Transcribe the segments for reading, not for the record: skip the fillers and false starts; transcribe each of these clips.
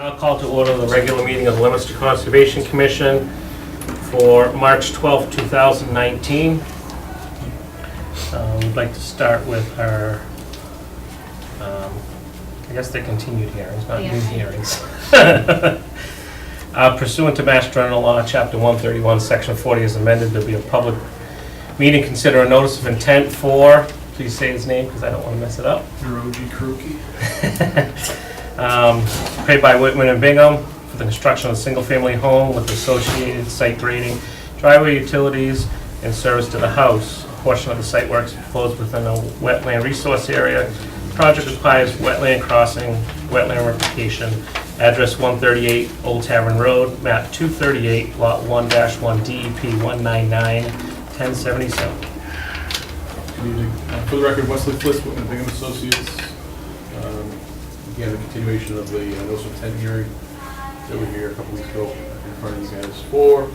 I'll call to order the regular meeting of the Leominster Conservation Commission for March 12th, 2019. We'd like to start with our, I guess they're continued hearings, not new hearings. Pursuant to Mass General Law, Chapter 131, Section 40 is amended. There'll be a public meeting, consider a notice of intent for, please say his name because I don't want to mess it up. Hiroji Kruki. Paid by Whitman and Bingham for the construction of a single-family home with associated site grading, driveway utilities, and service to the house. A portion of the site work is proposed within a wetland resource area. Project requires wetland crossing, wetland replication. Address 138 Old Tavern Road, map 238, lot 1-1, DEP 199, 1077. Good evening. For the record, Wesley Fliss, Whitman Bingham Associates. Again, the continuation of the notice of intent hearing that we were here a couple weeks ago in front of you guys for.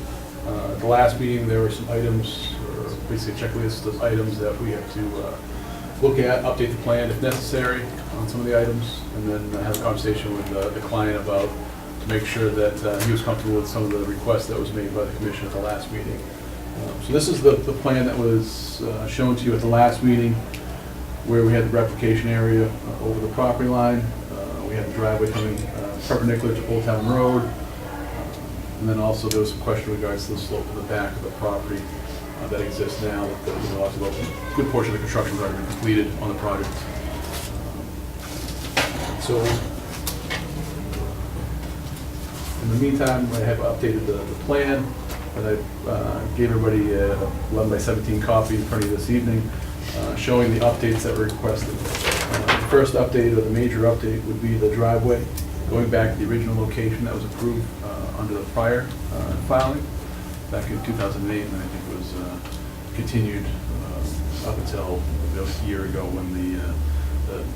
The last meeting, there were some items, or basically a checklist of items that we have to look at, update the plan if necessary on some of the items, and then have a conversation with the client about to make sure that he was comfortable with some of the requests that was made by the commission at the last meeting. So this is the plan that was shown to you at the last meeting, where we had the replication area over the property line. We had the driveway coming perpendicular to Old Town Road. And then also there was some question in regards to the slope of the back of the property that exists now. That, also a good portion of the construction has already been completed on the project. So in the meantime, I have updated the plan, and I gave everybody a 11 by 17 copy in front of you this evening, showing the updates that were requested. The first update, or the major update, would be the driveway, going back to the original location that was approved under the prior filing back in 2008, and I think it was continued up until about a year ago when the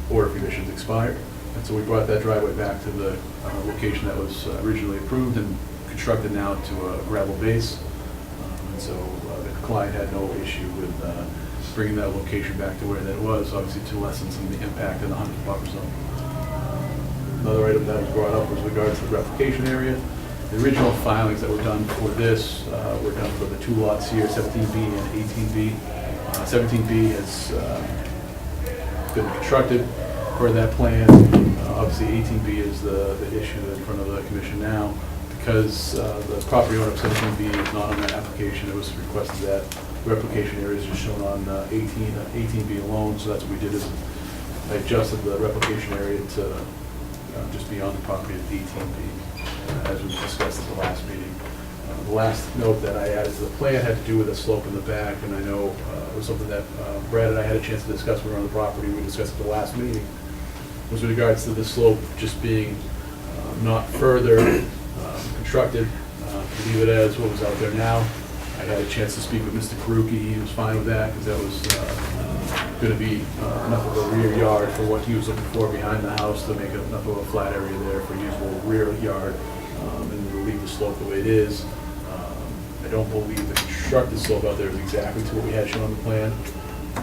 order of conditions expired. And so we brought that driveway back to the location that was originally approved and constructed now to a gravel base. And so the client had no issue with bringing that location back to where that was, obviously to lessen some of the impact in the 100 buffer zone. Another item that was brought up was regards to the replication area. The original filings that were done for this were done for the two lots here, 17B and 18B. 17B has been constructed for that plan. Obviously 18B is the issue in front of the commission now. Because the property owner of 17B is not on that application, it was requested that replication areas are shown on 18B alone, so that's what we did, is I adjusted the replication area to just be on the property of 18B, as we discussed at the last meeting. The last note that I added to the plan had to do with the slope in the back, and I know it was something that Brad and I had a chance to discuss when we were on the property. We discussed at the last meeting, was with regards to the slope just being not further constructed, to leave it as what was out there now. I had a chance to speak with Mr. Karuki. He was fine with that because that was going to be enough of a rear yard for what he was looking for behind the house to make enough of a flat area there for usable rear yard, and to leave the slope the way it is. I don't believe the constructed slope out there is exactly to what we had shown on the plan,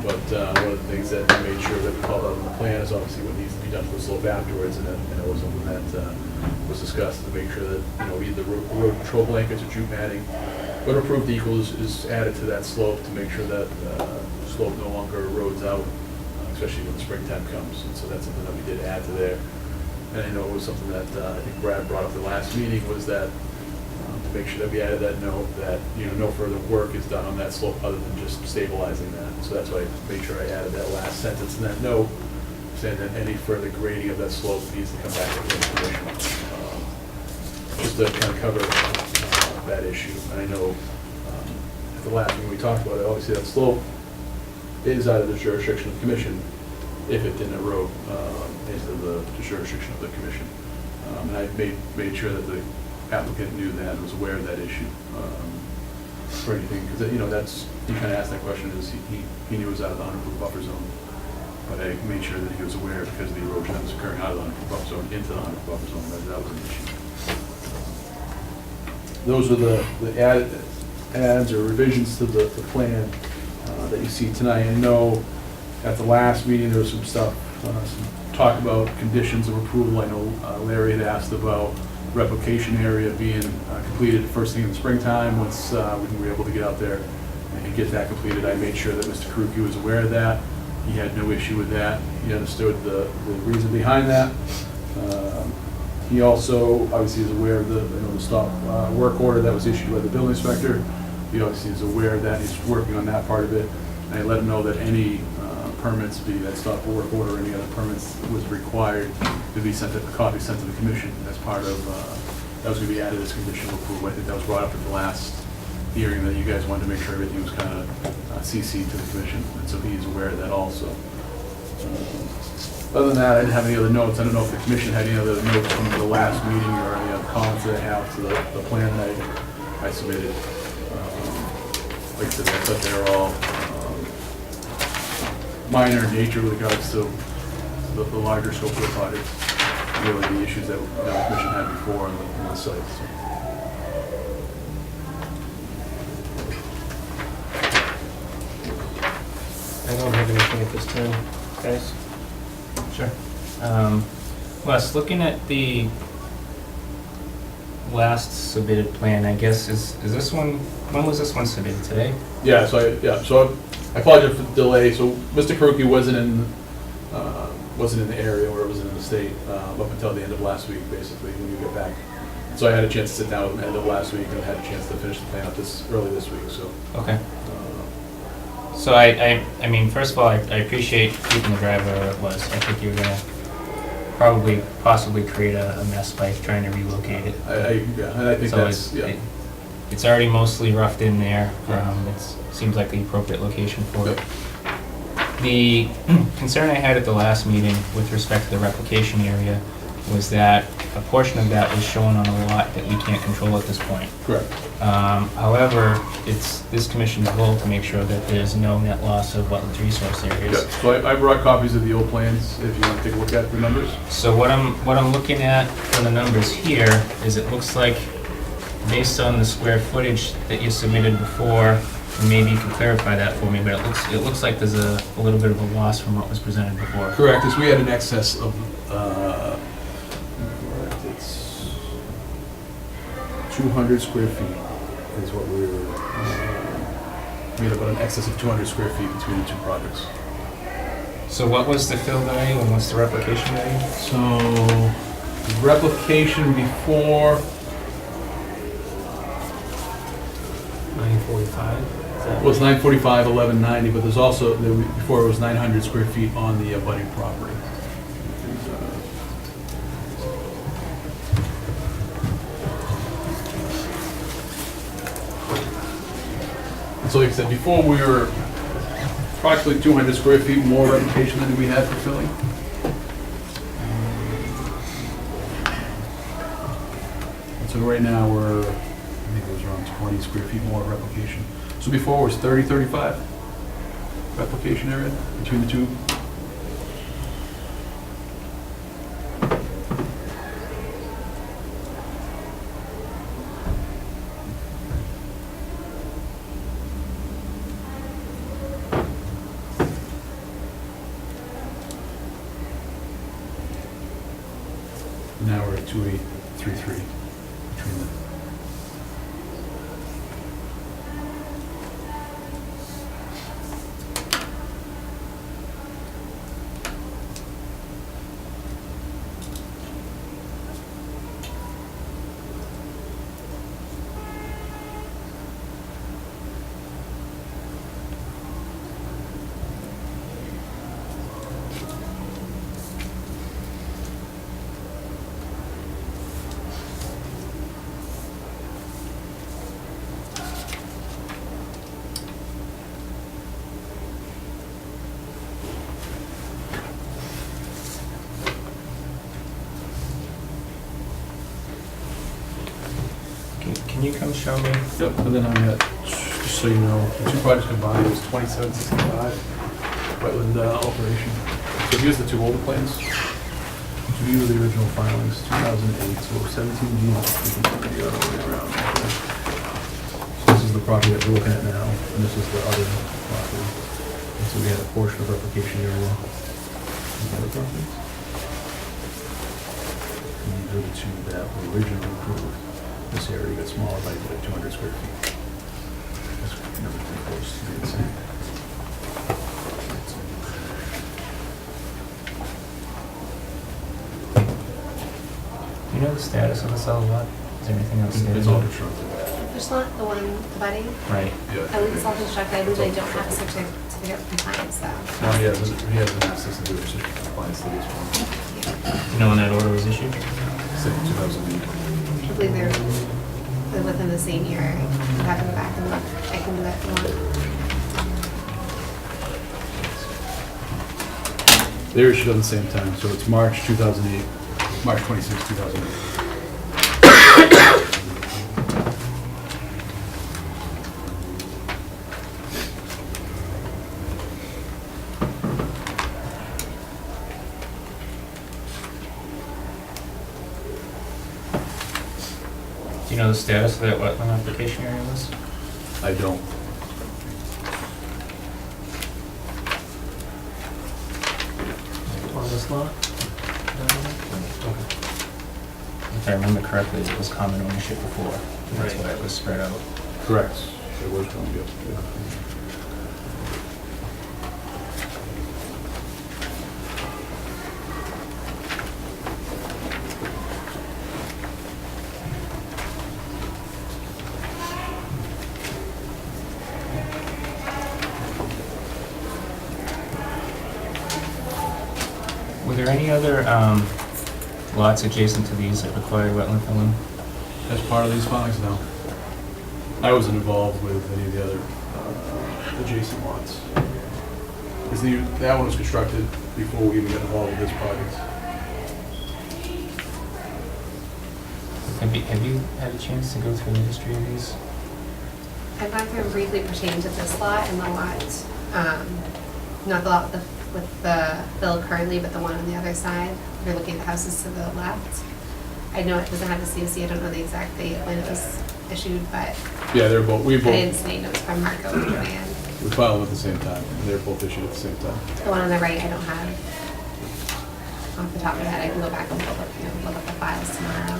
but one of the things that we made sure that we called out on the plan is obviously what needs to be done to the slope afterwards, and it was something that was discussed to make sure that, either road control blankets or jute matting, when approved equal is added to that slope to make sure that the slope no longer erodes out, especially when the springtime comes. And so that's something that we did add to there. And I know it was something that I think Brad brought up the last meeting, was that to make sure that we added that note that no further work is done on that slope other than just stabilizing that. So that's why I made sure I added that last sentence in that note, saying that any further grading of that slope needs to come back to the commission, just to kind of cover that issue. And I know at the last meeting we talked about it, obviously that slope is out of the jurisdiction of the commission if it didn't erode into the jurisdiction of the commission. And I made sure that the applicant knew that and was aware of that issue for anything, because that's, he kind of asked that question, is he knew it was out of the 100-foot buffer zone, but I made sure that he was aware because of the erosion that was occurring out of the 100-foot buffer zone into the 100-foot buffer zone, that was an issue. Those are the adds or revisions to the plan that you see tonight. I know at the last meeting there was some stuff talk about conditions of approval. I know Larry had asked about replication area being completed first thing in the springtime, once we were able to get out there and get that completed. I made sure that Mr. Karuki was aware of that. He had no issue with that. He understood the reason behind that. He also obviously is aware of the stop work order that was issued by the building inspector. He obviously is aware of that. He's working on that part of it. And I let him know that any permits, be that stop work order or any other permits, was required to be sent, a copy sent to the commission as part of, that was going to be added as condition of approval. I think that was brought up at the last hearing, that you guys wanted to make sure everything was kind of CC'd to the commission, and so he's aware of that also. Other than that, I didn't have any other notes. I don't know if the commission had any other notes from the last meeting or any other comments that I have to the plan that I submitted. Like I said, I thought they were all minor in nature with regards to the larger scope of the project, really the issues that the commission had before on the site. So. I don't have anything at this time, guys. Sure. Wes, looking at the last submitted plan, I guess, is this one, when was this one submitted, today? Yeah, so I apologize for the delay. So Mr. Karuki wasn't in the area, or wasn't in the state up until the end of last week, basically, when you get back. So I had a chance to sit down with him at the end of last week, and had a chance to finish the plan up early this week. So Okay. So I mean, first of all, I appreciate keeping the driveway where it was. I think you're gonna possibly create a mess by trying to relocate it. and I think So that's it's already mostly roughed in there. It seems like the appropriate location for it. The concern I had at the last meeting with respect to the replication area was that a portion of that was shown on a lot that we can't control at this point. correct. However, it's this commission's goal to make sure that there's no net loss of wetlands resource areas. Yeah. So I brought copies of the old plans if you want to take a look at the numbers. So what I'm looking at for the numbers here is it looks like, based on the square footage that you submitted before, and maybe you can clarify that for me, but it looks like there's a little bit of a loss from what was presented before. Correct, as we had an excess of, it's 200 square feet is what we were, we had about an excess of 200 square feet between the two projects. So what was the fill value and what's the replication value? So, the replication before, 945? was 945, 1190, but there's also, before it was 900 square feet on the abutting property. So like I said, before we were approximately 200 square feet more replication than we had for filling. So right now we're, I think it was around 20 square feet more replication. So before it was 30, 35 replication area between the two. Now we're at 2833 between the. Can you come show me? Yep, and then I'm at, just so you know, the two projects combined was 2765 wetland alteration. So here's the two older plans. To view the original filings, 2008, so 17 G. We can put the other way around. So this is the property that we're looking at now, and this is the other property. And so we had a portion of replication area. When you go to that original approved, this area got smaller by like 200 square feet. That's never pretty close to being the same. You know the status of the cell lot? Is there anything else? It's all constructed. There's not the one, the budding. Right. Yeah. I believe it's all constructed. I believe they don't have a certificate of compliance though. No, he hasn't asked us to do a certificate of compliance to this one. You know when that order was issued? Since 2008. I believe they're within the same year. You have to go back and look. I can do that if you want. They were issued at the same time, so it's March 2008, March 26, 2008. Do you know the status of that wetland application area was? I don't. On this lot? If I remember correctly, it was common ownership before. And that's Right. why it was spread out. Correct. It was going to be. Were there any other lots adjacent to these that required wetland filling? As part of these filings, no. I wasn't involved with any of the other adjacent lots. That one was constructed before we even got involved with this project. Have you had a chance to go through the history of these? I've gone through briefly pertaining to this lot and the lot, not the lot with the bill currently, but the one on the other side. If you're looking at the houses to the left. I know it doesn't have the COC, I don't know the exact date when it was issued, but Yeah, they're both, I didn't see any notes from Marco and Joanne. we filed them at the same time, and they're both issued at the same time. The one on the right, I don't have off the top of my head. I can go back and look up the files tomorrow.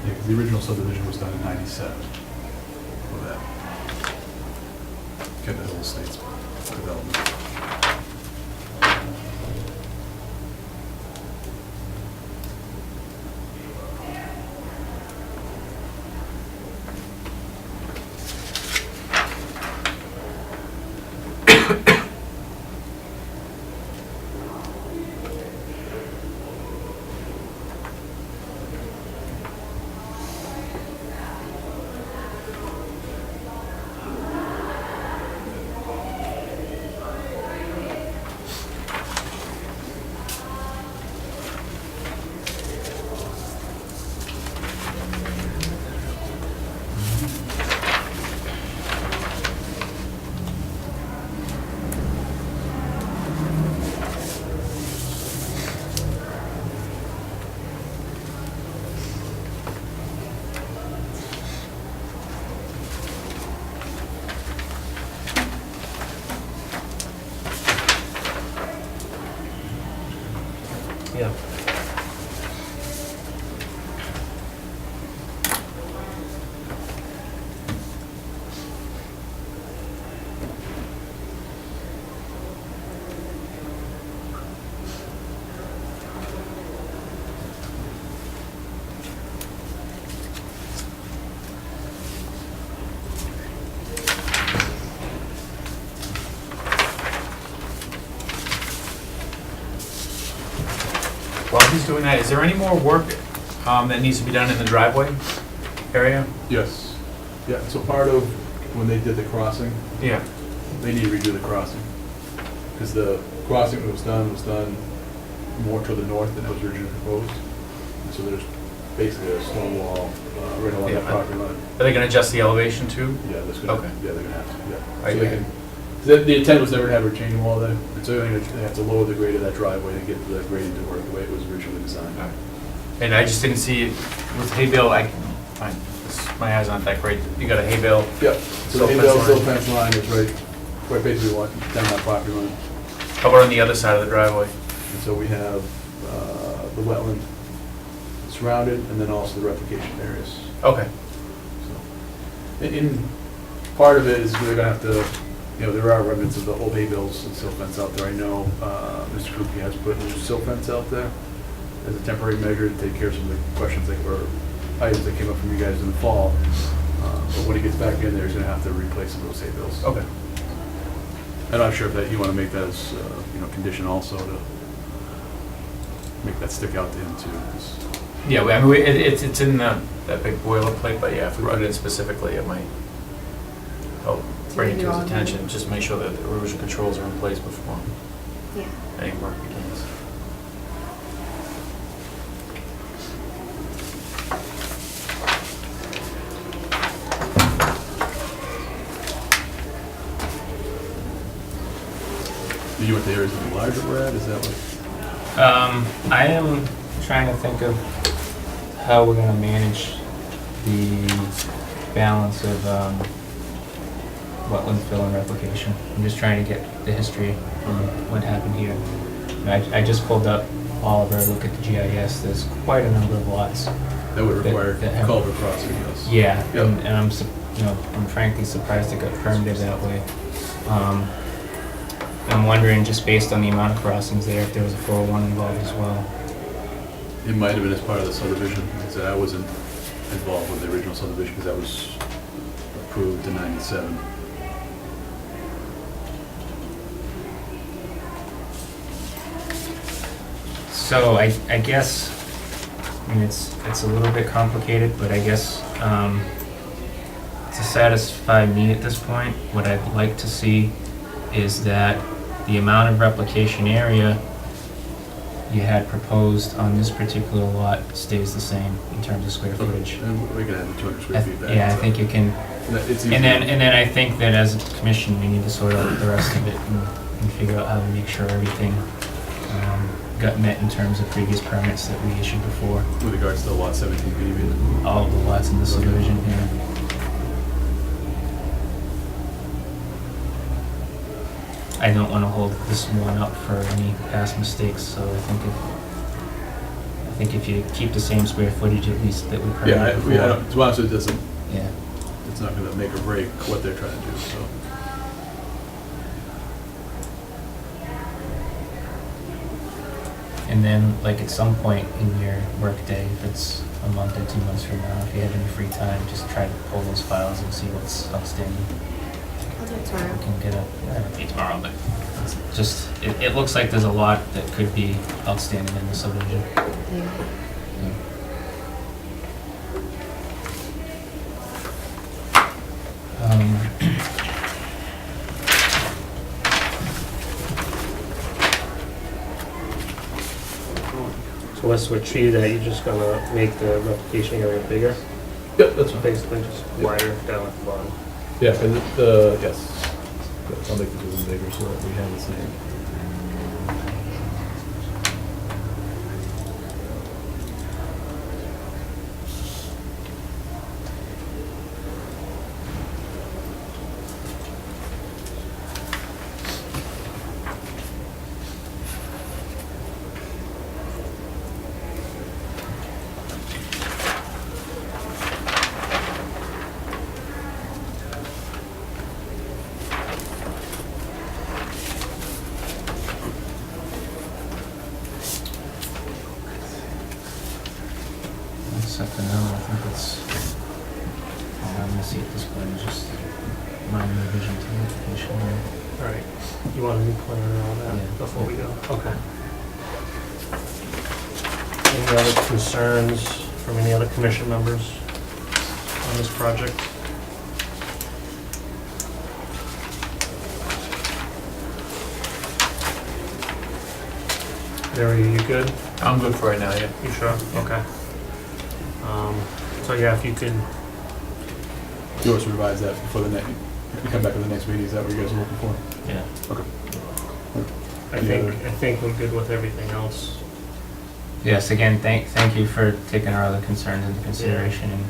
Yeah, 'cause the original subdivision was done in 97 for that. Get the whole state's development. Yeah. While he's doing that, is there any more work that needs to be done in the driveway area? Yes. Yeah, so part of when they did the crossing, Yeah. they need to redo the crossing. Because the crossing that was done more to the north than it was originally proposed. And so there's basically a stone wall right along that Yeah. property line. Are they gonna adjust the elevation too? Yeah, that's gonna, Okay. yeah, they're gonna have to, yeah. Right, So they yeah. can, The intent was never to have a retaining wall there, and so they have to lower the grade of that driveway to get the grade to work the way it was originally designed. And I just didn't see it with hay bale, my eyes aren't that great. You got a hay bale, Yep, so the Silt hay-bale fence silt line. fence line is right basically down that property line. how about on the other side of the driveway? And so we have the wetland surrounded, and then also the replication areas. Okay. So, in part of it is we're gonna have to, there are remnants of the old hay bales and silt fence out there. I know Mr. Kuki has put a new silt fence out there as a temporary measure to take care of some of the questions or items that came up from you guys in the fall. But when he gets back in there, he's gonna have to replace some of those hay bales. Okay. I'm not sure if that you wanna make that as, condition also to make that stick out to him too. 'Cause Yeah, I mean, it's in that big boilerplate, but yeah, if we put it in specifically, it might help bring it to his attention, just make sure that the erosion controls are in place before Yeah. any work begins. You went to areas that are larger, Brad, is that what? I am trying to think of how we're gonna manage the balance of wetland fill and replication. I'm just trying to get the history from what happened here. I just pulled up Oliver, look at the GIS, there's quite a number of lots. That would require that have- culvert crossing, yes. Yeah, Yep. and I'm frankly surprised it got permitted that way. I'm wondering, just based on the amount of crossings there, if there was a 401 involved as well. It might have been as part of the subdivision, because I wasn't involved with the original subdivision, because that was approved in '97. So I guess, I mean, it's a little bit complicated, but I guess to satisfy me at this point, what I'd like to see is that the amount of replication area you had proposed on this particular lot stays the same in terms of square footage. And we can have the 200 square feet back. Yeah, I think you can, It's and then I think that as a commission, we need to sort out the rest of it and figure out how to make sure everything got met in terms of previous permits that we issued before. With regards to lot 17B, you mean? All of the lots in the subdivision here. I don't want to hold this one up for any past mistakes, so I think if you keep the same square footage at least that we Yeah, permitted before. to be honest, it doesn't, Yeah. it's not gonna make or break what they're trying to do, so. And then, like, at some point in your workday, if it's a month or 2 months from now, if you have any free time, just try to pull those files and see what's outstanding. I'll do it tomorrow. We can get a, be tomorrow, but it's just, it looks like there's a lot that could be outstanding in the subdivision. Yeah. So let's achieve that, you're just gonna make the replication area bigger, Yep, that's fine. basically just wider down at the bottom. Yeah, because yes. Yes, I'll make the two of them bigger so that we have the same. Something else, I think it's, I'm gonna see at this point, it's just minor revision to the application here. All right, you want a new plan and all Yeah. that before we go? Okay. Any other concerns from any other commission members on this project? Larry, you good? I'm good for right now, yeah. You sure? Okay. So yeah, if you could, You want us to revise that before the next, if you come back to the next meeting, is that what you guys are looking for? Yeah. I think we're good with everything else. Yes, again, thank you for taking our other concerns into consideration and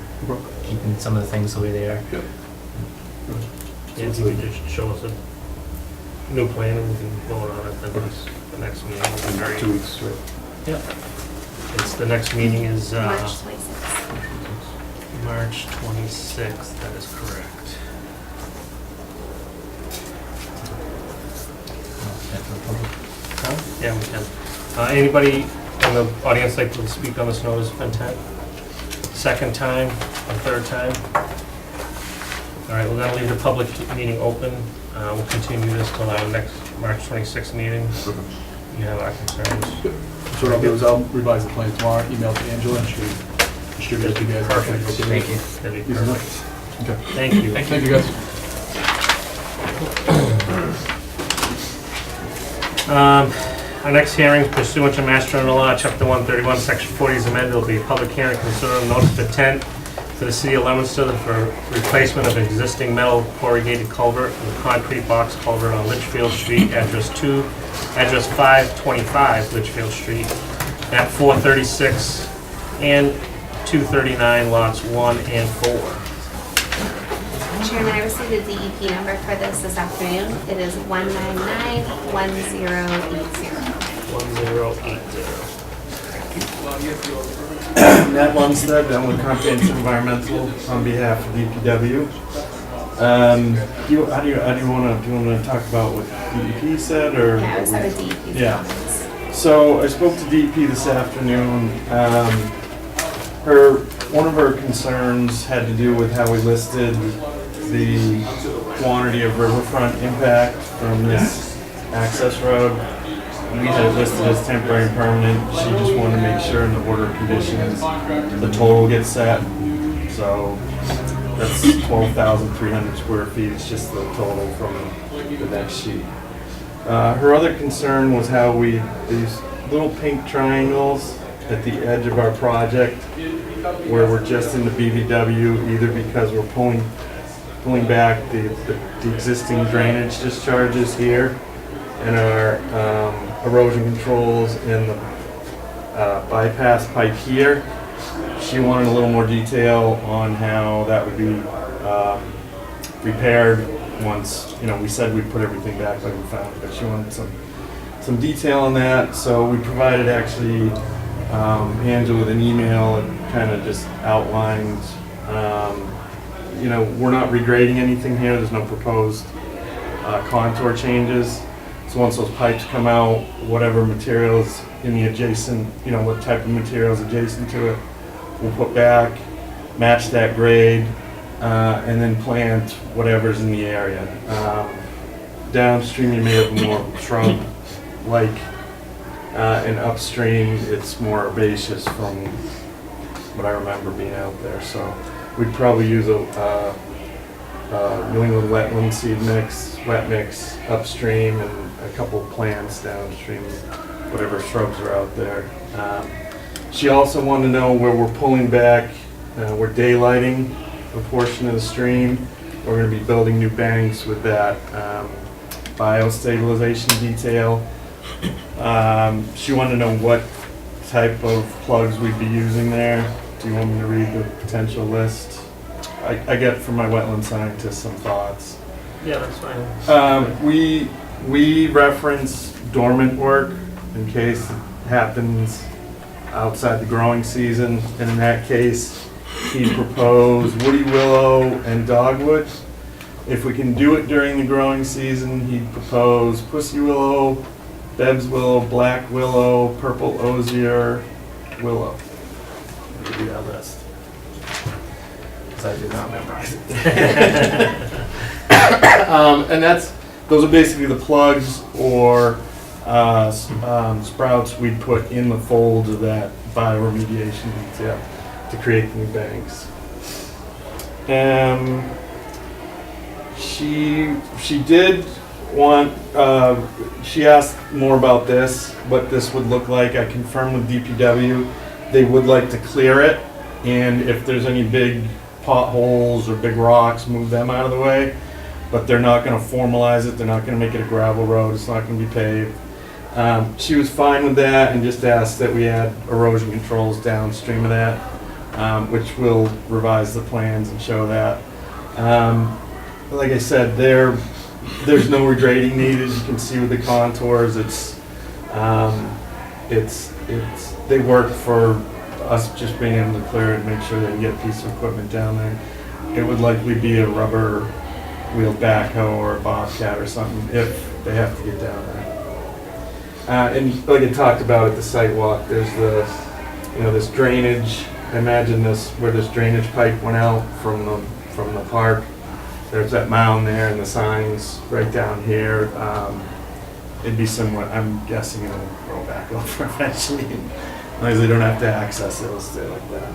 keeping some of the things the way they are. Yep. Yeah, if you could just show us a new plan and we can vote on it the next meeting. Would be great. 2 weeks, right? Yeah. It's, the next meeting is March 26th. March 26th, that is correct. Yeah, we can. Anybody in the audience like to speak on this notice of intent? Second time or third time? All right, we're gonna leave the public meeting open. We'll continue this till our next March 26th meeting. You have our concerns. So what I'll do is I'll revise the plan tomorrow, email to Angela, and she'll distribute it to you guys. Perfect. Thank you. That'd be Easy enough. perfect. Okay. Thank you. Thank you, guys. Our next hearing pursuant to Mass General Law, Chapter 131, Section 40 is amended. Will be a public hearing concerning notice of intent for the city of Leominster for replacement of existing metal corrugated culvert with concrete box culvert on Litchfield Street, address 525 Litchfield Street, at 436 and 239 lots 1 and 4. Chairman, I received a DEP number for this afternoon. It is 1991080. 1080. Matt Lundstedt, I'm with Comprehensive Environmental on behalf of DPW. Do you want to talk about what DEP said, or? Yeah, I was at a DEP. Yeah. So I spoke to DEP this afternoon. One of her concerns had to do with how we listed the quantity of riverfront impact from this access road. We had it listed as temporary and permanent. She just wanted to make sure in the order of conditions, the total gets set. So that's 12,300 square feet. It's just the total from the next sheet. Her other concern was how these little pink triangles at the edge of our project, where we're just in the BVW, either because we're pulling back the existing drainage discharges here and our erosion controls in the bypass pipe here. She wanted a little more detail on how that would be repaired once, we said we'd put everything back like we found it, but she wanted some detail on that. So we provided actually Angela with an email and kind of just outlined, we're not regrading anything here. There's no proposed contour changes. So once those pipes come out, whatever materials in the adjacent, what type of materials adjacent to it, we'll put back, match that grade, and then plant whatever's in the area. Downstream, you may have more shrub-like, and upstream, it's more herbaceous from what I remember being out there. So we'd probably use a New England wetland seed mix, wet mix upstream, and a couple plants downstream, whatever shrubs are out there. She also wanted to know where we're pulling back, we're daylighting a portion of the stream. We're going to be building new banks with that biostabilization detail. She wanted to know what type of plugs we'd be using there. Do you want me to read the potential list? I get from my wetland scientist some thoughts. Yeah, that's fine. We reference dormant work in case it happens outside the growing season, and in that case, he proposed woody willow and dogwood. If we can do it during the growing season, he'd propose pussy willow, Beb's willow, black willow, purple osier willow. I'll give you that list, because I did not memorize it. And those are basically the plugs or sprouts we'd put in the folds of that bioremediation detail to create new banks. She did want, she asked more about this, what this would look like. I confirmed with DPW, they would like to clear it, and if there's any big potholes or big rocks, move them out of the way. but they're not gonna formalize it, they're not gonna make it a gravel road, it's not gonna be paved. She was fine with that and just asked that we add erosion controls downstream of that, which will revise the plans and show that. Like I said, there's no regrading needed. You can see with the contours, they work for us just being able to clear it, make sure they can get a piece of equipment down there. It would likely be a rubber wheeled backhoe or a bobcat or something if they have to get down there. And like I talked about at the site walk, there's this drainage. Imagine this, where this drainage pipe went out from the park. There's that mound there and the signs right down here. It'd be somewhat, I'm guessing it'll roll back over eventually. As long as they don't have to access it, it'll stay like that.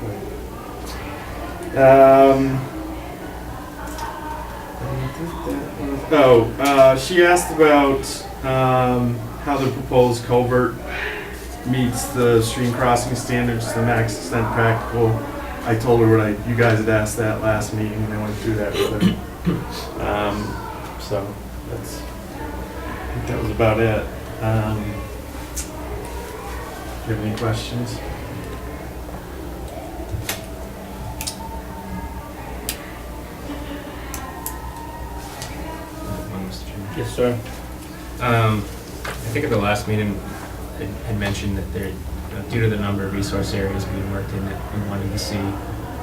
She asked about how the proposed culvert meets the stream crossing standards to the max extent practical. I told her you guys had asked that last meeting, and I went through that with her. So I think that was about it. Do you have any questions? Yes, sir. I think at the last meeting, I had mentioned that there, due to the number of resource areas being worked in, that we wanted to see,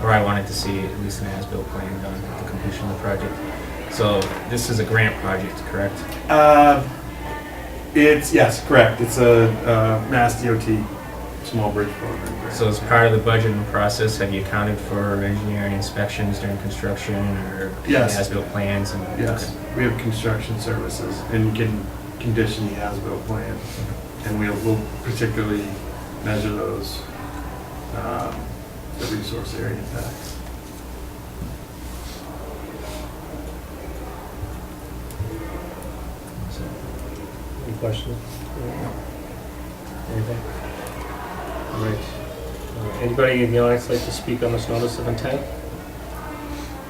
or I wanted to see at least an as-built plan done at the completion of the project. So this is a grant project, correct? Yes, correct. It's a Mass DOT small bridge program. So as part of the budgeting process, have you accounted for engineering inspections during construction or Yes. as-built plans? Yes, we have construction services and can condition the as-built plan, and we'll particularly measure those, the resource area impacts. Any questions? Anything? All right. Anybody in the audience like to speak on this notice of intent?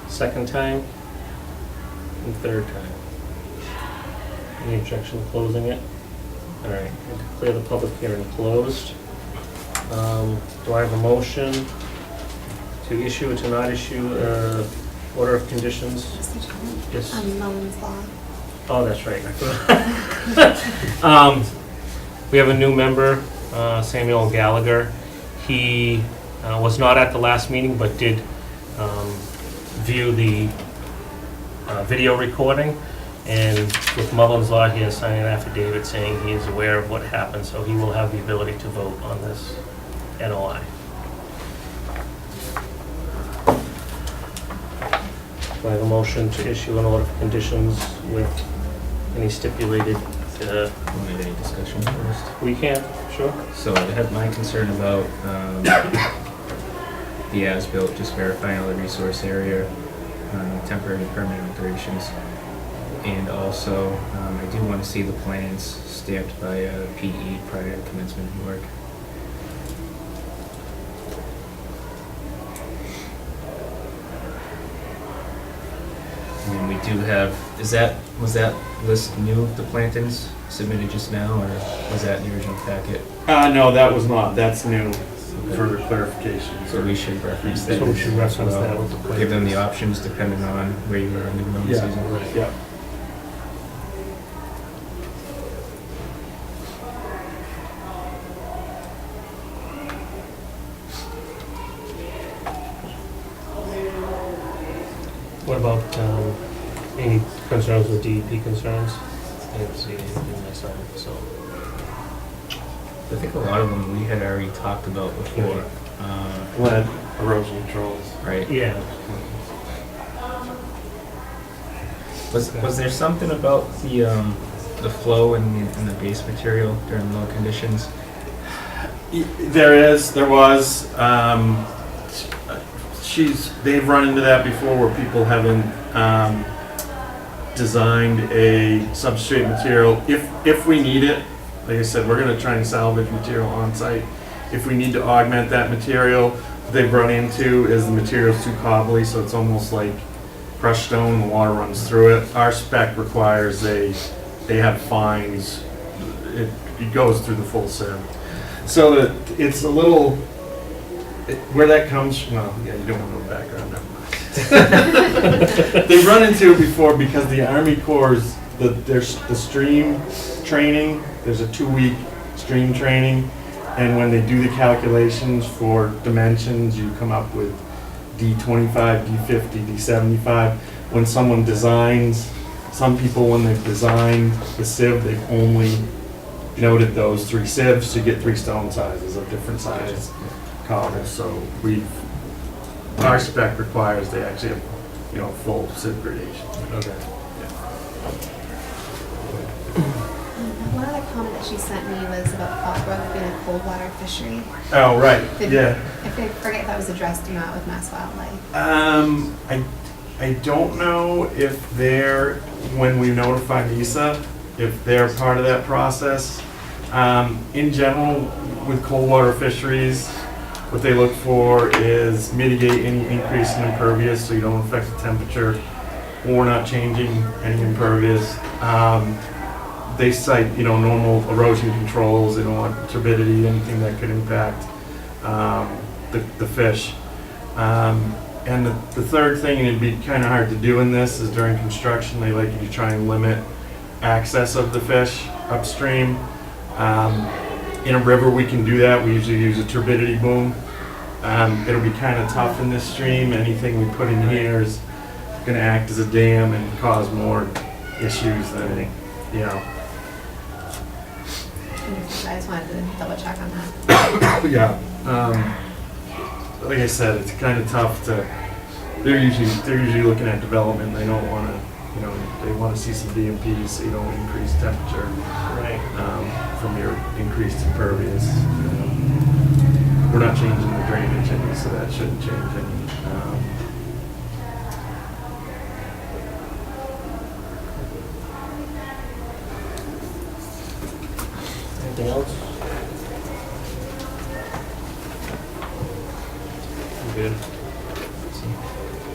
Second time? And third time? Any objection to closing it? All right, I declare the public hearing closed. Do I have a motion to issue or to not issue order of conditions? Mr. Chairman, Yes. Mullins Law. Oh, that's right. We have a new member, Samuel Gallagher. He was not at the last meeting, but did view the video recording. And with Mullins Law, he has signed an affidavit saying he is aware of what happened, so he will have the ability to vote on this NOI. Do I have a motion to issue an order of conditions with any stipulated, Wanted any discussion first? we can, sure? So I have my concern about the as-built, just verifying all the resource area, temporary and permanent alterations. And also, I do want to see the plans stamped by PE prior to commencement of work. And then we do have, was that list new, the plantings submitted just now, or was that in the original packet? No, that was not. That's new for clarification. So we should reference that. So we should reference that with the plan. Give them the options depending on where you are in the growing season. Yeah. What about any concerns with DEP concerns? I didn't see anything myself, so. I think a lot of them we had already talked about before. Lead, erosion controls. Right? Yeah. Was there something about the flow in the base material during low conditions? There was. They've run into that before where people haven't designed a substrate material. If we need it, like I said, we're going to try and salvage material on site. If we need to augment that material, what they've run into is the material's too cobbly, so it's almost like crushed stone, the water runs through it. Our spec requires they have fines, it goes through the full sieve. So that it's a little, where that comes from, well, yeah, you don't want no background, never mind. They run into it before because the Army Corps', there's the stream training, there's a 2-week stream training, and when they do the calculations for dimensions, you come up with D25, D50, D75. When someone designs, some people when they've designed the sieve, they've only noted those 3 sieves to get 3 stone sizes of different size cobbles. So our spec requires they actually have, full sieve gradation. Okay. One other comment that she sent me was about Falk Brook being a cold water fishery. Oh, right, yeah. I forget if that was addressed or not with Mass Wildlife. I don't know if when we notify NISA, if they're part of that process. In general, with cold water fisheries, what they look for is mitigate any increase in impervious so you don't affect the temperature or not changing any impervious. They cite, normal erosion controls, they don't want turbidity, anything that could impact the fish. And the third thing, and it'd be kind of hard to do in this, is during construction, they like you to try and limit access of the fish upstream. In a river, we can do that. We usually use a turbidity boom. It'll be kind of tough in this stream. Anything we put in here is going to act as a dam and cause more issues than, I just wanted to double check on that. Yeah. Like I said, it's kind of tough to. They're usually looking at development. They don't want to, they want to see some DMPs so you don't increase temperature. Right. From your increased impervious. We're not changing the drainage any, so that shouldn't change any. Anything else? Good.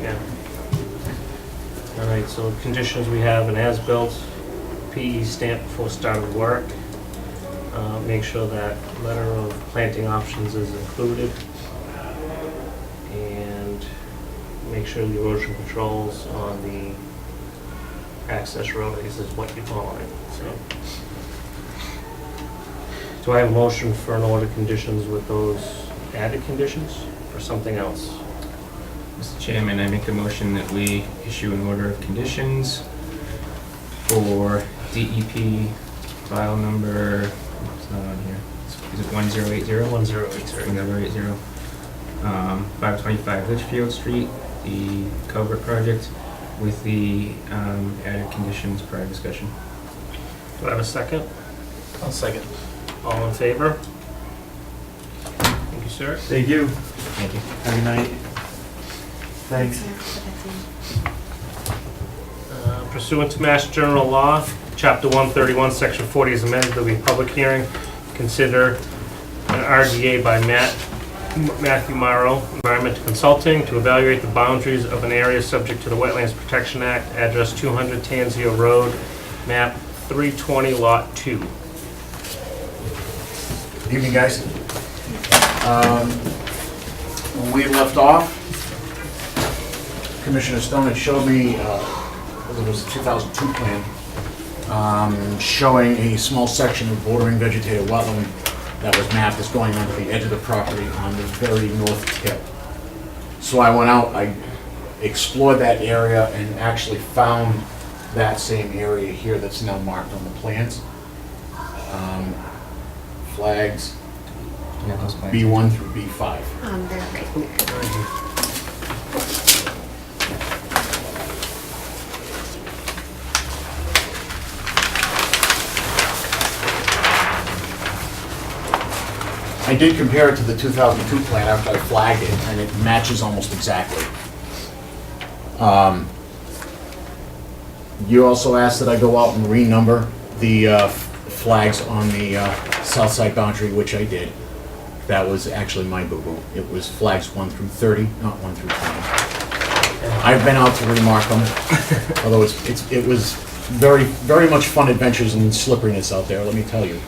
Yeah. All right, so conditions we have an as-built, PE stamp before start of work. Make sure that letter of planting options is included. And make sure the erosion controls on the access roadways is what you're following, so. Do I have a motion for an order of conditions with those added conditions or something else? Mr. Chairman, I make a motion that we issue an order of conditions for DEP file number, it's not on here, is it 1080? 1080. 1080. 525 Litchfield Street, the culvert project, with the added conditions prior discussion. Do I have a second? I'll second. All in favor? Thank you, sir. Thank you. Thank you. Have a good night. Thanks. Pursuant to Mass General Law, Chapter 131, Section 40 is amended, there'll be a public hearing. Consider an RDA by Matthew Morrow, Environmental Consulting, to evaluate the boundaries of an area subject to the Wetlands Protection Act, address 200 Tanzio Road, map 320, lot 2. Evening, guys. When we left off, Commissioner Stone had showed me, it was a 2002 plan, showing a small section of bordering vegetated wetland that was mapped as going onto the edge of the property on the very north tip. So I went out, I explored that area and actually found that same area here that's now marked on the plans. Flags Yeah, those plans. B1 through B5. They're right there. I did compare it to the 2002 plan after I flagged it, and it matches almost exactly. You also asked that I go out and renumber the flags on the south side boundary, which I did. That was actually my boo-boo. It was flags 1 through 30, not 1 through 20. I've been out to remark them, although it was very much fun adventures and slipperiness out there, let me tell you.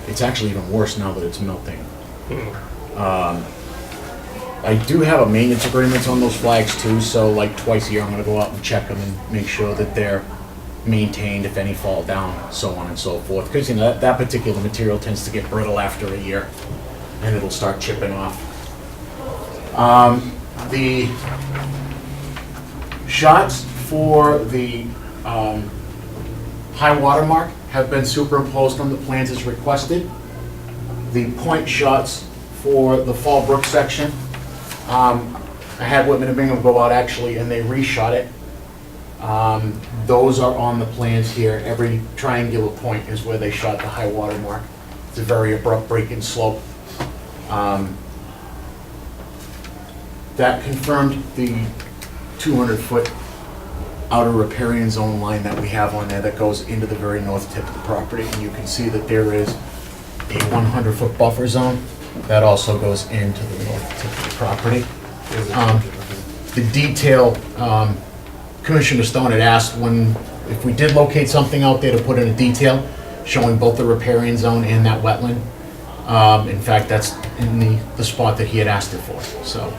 It's actually even worse now that it's melting. I do have a maintenance agreement on those flags too, so like twice a year I'm gonna go out and check them and make sure that they're maintained if any fall down, so on and so forth. Because, you know, that particular material tends to get brittle after a year, and it'll start chipping off. The shots for the high water mark have been superimposed on the plans as requested. The point shots for the Fall Brook section, I had Whitman and Bingham go out actually, and they reshot it. Those are on the plans here. Every triangular point is where they shot the high water mark. It's a very abrupt break-in slope. That confirmed the 200-foot outer riparian zone line that we have on there that goes into the very north tip of the property. And you can see that there is a 100-foot buffer zone that also goes into the north tip of the property. The detail, Commissioner Stone had asked if we did locate something out there to put in a detail showing both the riparian zone and that wetland. In fact, that's in the spot that he had asked it for, so.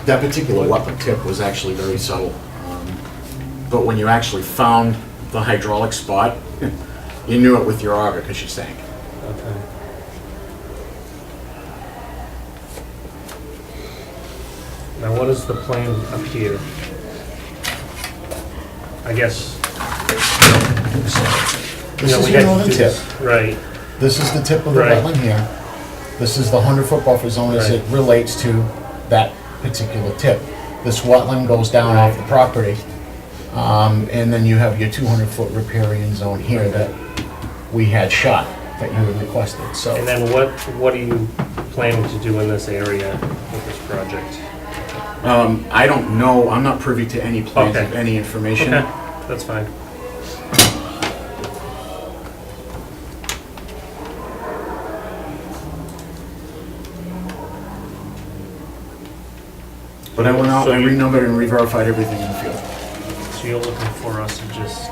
That particular wetland tip was actually very subtle, but when you actually found the hydraulic spot, you knew it with your auger because you sank. Okay. Now, what is the plan up here? I guess. This you know, is we your had to northern do tip. this. Right. This is the tip of the Right. wetland here. This is the 100-foot buffer zone as Right. it relates to that particular tip. This wetland goes down off the property, and then you have your 200-foot riparian zone here that we had shot, that you had requested, so. And then what are you planning to do in this area with this project? I don't know, I'm not privy to any plans Okay. of any information. Okay, that's fine. But I went out, So I you- renumbered and re-verified everything in the field. So you're looking for us to just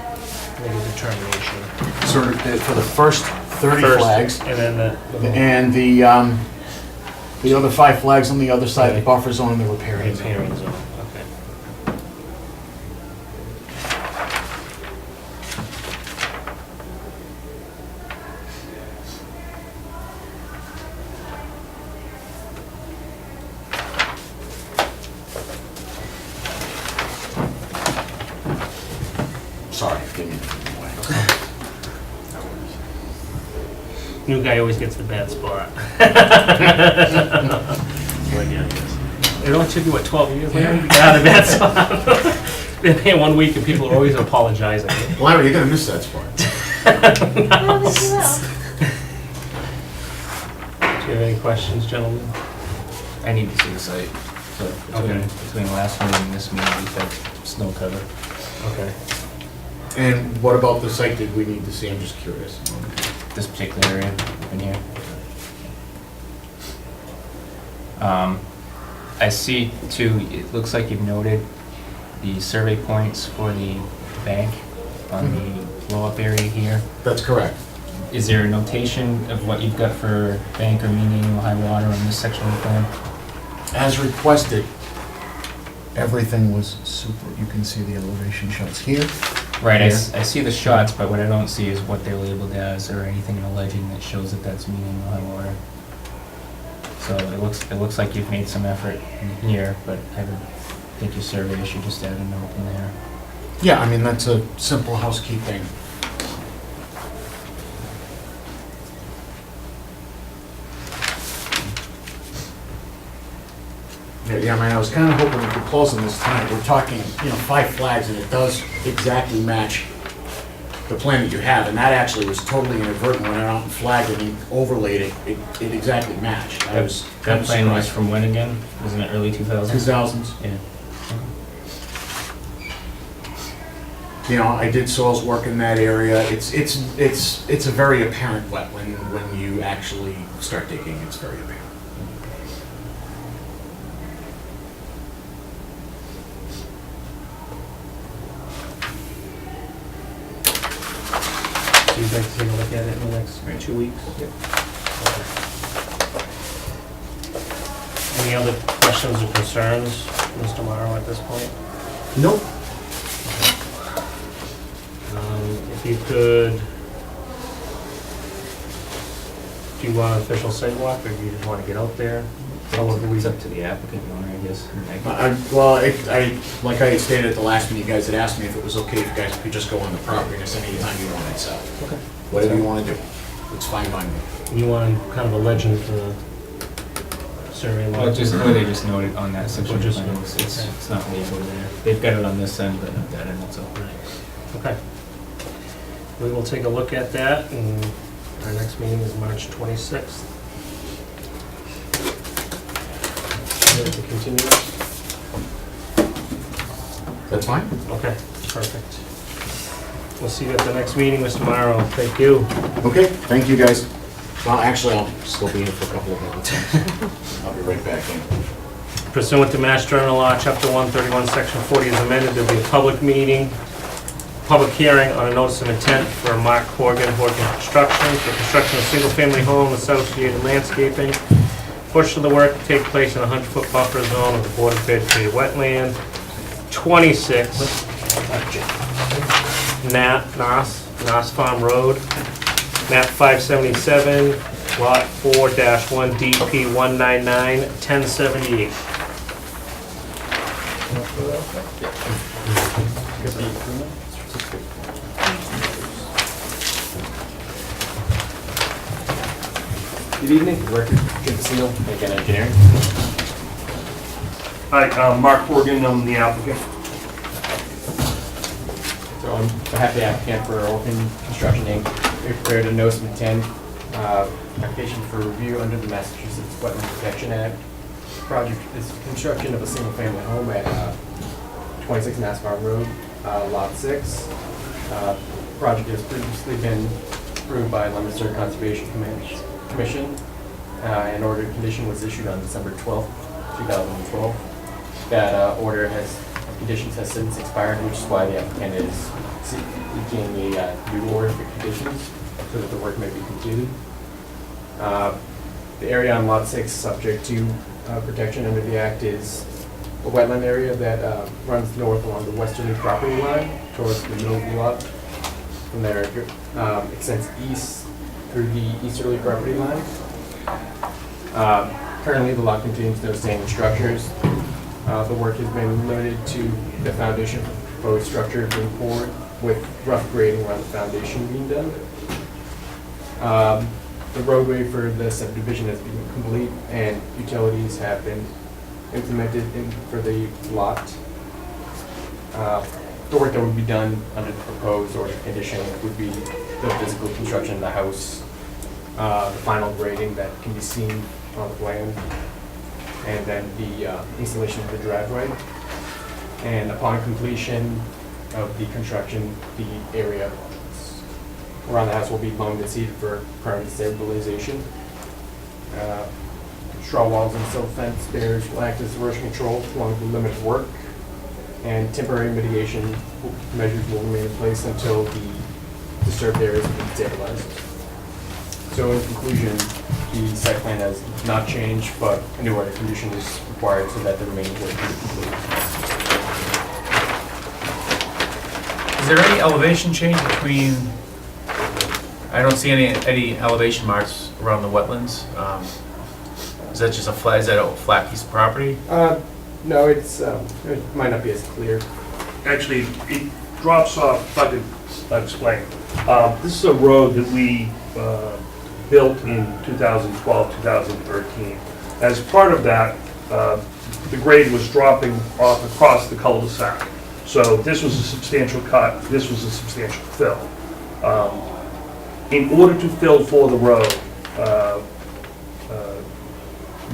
make a determination? So for the first 30 First, flags, and then the and the other 5 flags on the other side of the buffer zone and the riparian zone. riparian zone, okay. Sorry, didn't mean to give them away. New guy always gets the bad spot. It only took you, what, 12 years, Larry? You got out of that spot. Been here 1 week and people are always apologizing. Larry, you're gonna miss that spot. Oh, yes, you will. Do you have any questions, gentlemen? I need to see the site. So Okay. between last meeting and this meeting, we've had snow cover. Okay. And what about the site did we need to see? I'm just curious. This particular area up in here. I see too, it looks like you've noted the survey points for the bank on the blow-up area here. That's correct. Is there a notation of what you've got for bank or median high water on this section of the plan? As requested, everything was super. You can see the elevation shots here. Right, I Here. I see the shots, but what I don't see is what they're labeled as or anything in the legend that shows that that's median high water. So it looks like you've made some effort in here, but I would think your survey should just add a note in there. Yeah, I mean, that's a simple housekeeping. Yeah, I mean, I was kind of hoping we could close on this tonight. We're talking, 5 flags, and it does exactly match the plan that you have, and that actually was totally inadvertent. When I went out and flagged it and overlaid it, it exactly matched. I was That plan was surprised. from when again? Wasn't it early 2000s? 2000s. Yeah. You know, I did soils work in that area. It's a very apparent wetland when you actually start digging. It's very apparent. So you'd like to take a look at it in the next 2 weeks? Yep. Any other questions or concerns, Mr. Morrow, at this point? Nope. If you could, do you want an official site walk, or do you just want to get out there? It's up to the applicant, owner, I guess. Like I stated at the last meeting, you guys had asked me if it was okay if you guys could just go on the property and send anytime you wanted, so. Okay. Whatever you want to do, it's fine by me. You want kind of a legend for the survey lot? Well, just, or they just note it on that section. Or just plan. note it, okay. It's not labeled there. They've got it on this end, but not that end, that's all. Okay. We will take a look at that, and our next meeting is March 26th. Ready to continue? That's fine? Okay, perfect. We'll see you at the next meeting, Mr. Morrow. Thank you. Okay, thank you, guys. Well, actually, I'll still be here for a couple of minutes. I'll be right back in. Pursuant to Mass General Law, Chapter 131, Section 40 is amended, there'll be a public meeting, public hearing on a notice of intent for Mark Horgan Construction, for construction of single-family home, associated landscaping. Portion of the work to take place in a 100-foot buffer zone of the Board of Vegetated Wetland. 26 Nas Farm Road, map 577, lot 4-1, DP 199, 1078. Good evening, Director Jim Casino, Lincoln Engineering. Hi, Mark Horgan, I'm the applicant. So on behalf of the applicant for Orphan Construction Inc., we prepared a notice of intent, application for review under the Massachusetts Wetland Protection Act. Project is construction of a single-family home at 26 Mass Farm Road, Lot 6. Project has previously been approved by Leominster Conservation Commission. An order of condition was issued on December 12th, 2012. That order of conditions has since expired, which is why the applicant is seeking a new order for conditions so that the work may be completed. The area on Lot 6 subject to protection under the Act is a wetland area that runs north along the westerly property line towards the middle of the lot. From there, it extends east through the easterly property line. Currently, the lot contains no standing structures. The work has been limited to the foundation of the proposed structure being poured with rough grading around the foundation being done. The roadway for the subdivision has been complete and utilities have been implemented for the lot. The work that would be done under the proposed order of condition would be the physical construction of the house, the final grading that can be seen on the plan, and then the installation of the driveway. And upon completion of the construction, the area around the house will be loamed and seeded for permanent stabilization. Straw walls and silt fence barriers will act as erosion control along with the limit of work, and temporary mitigation measures will remain in place until the disturbed areas have been stabilized. So in conclusion, the site plan has not changed, but a new order of condition is required so that the remaining work can be completed. Is there any elevation change between, I don't see any elevation marks around the wetlands. Is that just a flat, is that a flat piece of property? No, it might not be as clear. Actually, it drops off, if I could explain. This is a road that we built in 2012, 2013. As part of that, the grade was dropping off across the cul-de-sac. So this was a substantial cut, this was a substantial fill. In order to fill for the road,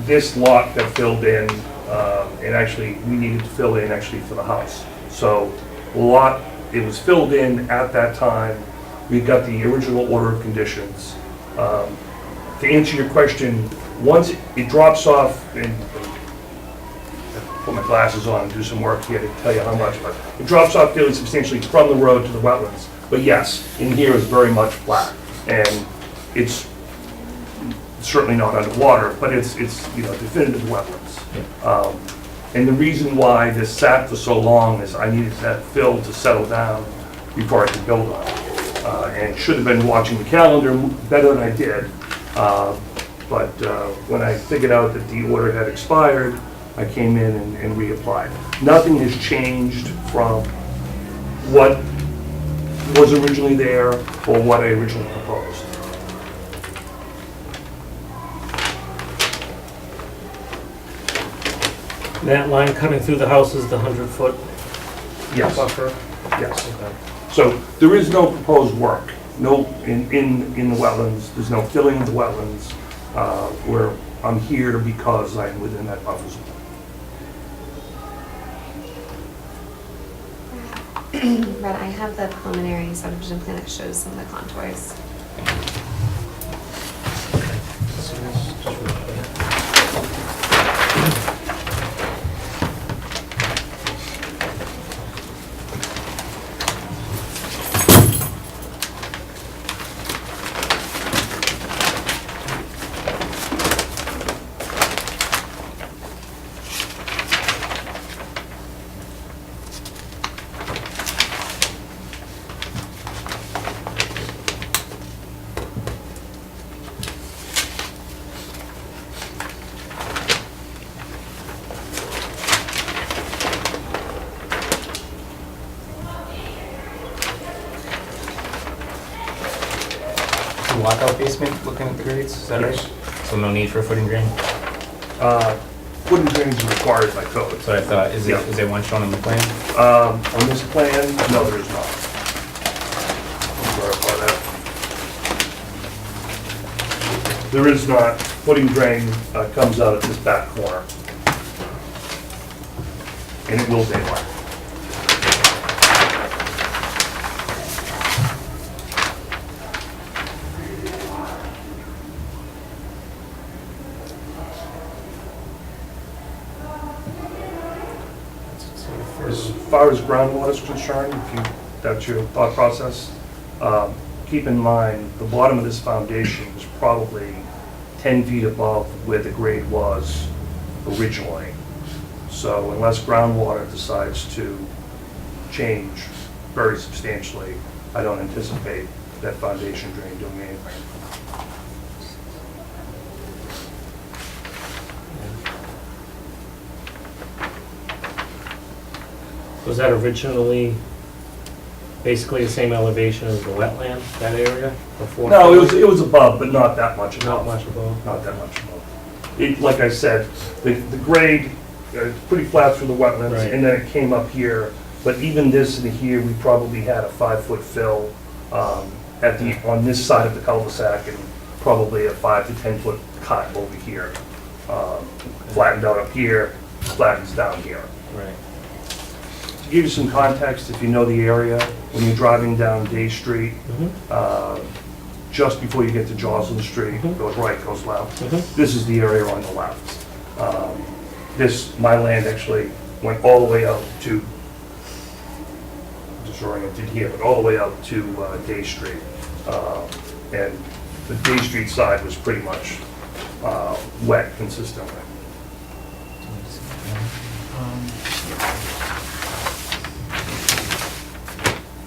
this lot got filled in, and actually, we needed to fill in actually for the house. So lot, it was filled in at that time. We got the original order of conditions. To answer your question, once it drops off, and put my glasses on and do some work here to tell you how much, but it drops off fairly substantially from the road to the wetlands. But yes, in here is very much flat, and it's certainly not underwater, but it's definitive wetlands. And the reason why this sat for so long is I needed that fill to settle down before I could build on it. And should have been watching the calendar better than I did. But when I figured out that the order had expired, I came in and reapplied. Nothing has changed from what was originally there or what I originally proposed. That line coming through the house is the 100-foot Yes, buffer? yes. So there is no proposed work, no, in the wetlands, there's no filling of the wetlands, where I'm here because I'm within that buffer zone. Red, I have the preliminary subdivision plan that shows some of the contours. Walkout basement, looking at the grades, is that right? Yes. So no need for a footing drain? Footing drains is required by code. That's what I thought. Is Yeah. there one shown on the plan? On this plan, no, there is not. I'll verify that. There is not. Footing drain comes out at this back corner. And it will daylight. As far as groundwater is concerned, if that's your thought process, keep in mind, the bottom of this foundation is probably 10 feet above where the grade was originally. So unless groundwater decides to change very substantially, I don't anticipate that foundation drain doing anything. Was that originally basically the same elevation as the wetland, that area? Before? No, it was above, but not that much above. Not much above? Not that much above. It, like I said, the grade, it's pretty flat through the wetlands, Right. and then it came up here. But even this in here, we probably had a 5-foot fill on this side of the cul-de-sac, and probably a 5 to 10-foot cut over here. Flattened out up here, flattens down here. Right. To give you some context, if you know the area, when you're driving down Day Street, just before you get to Joslin Street, goes right, goes left. This is the area on the left. My land actually went all the way out to, disoriented here, but all the way out to Day Street. And the Day Street side was pretty much wet consistently.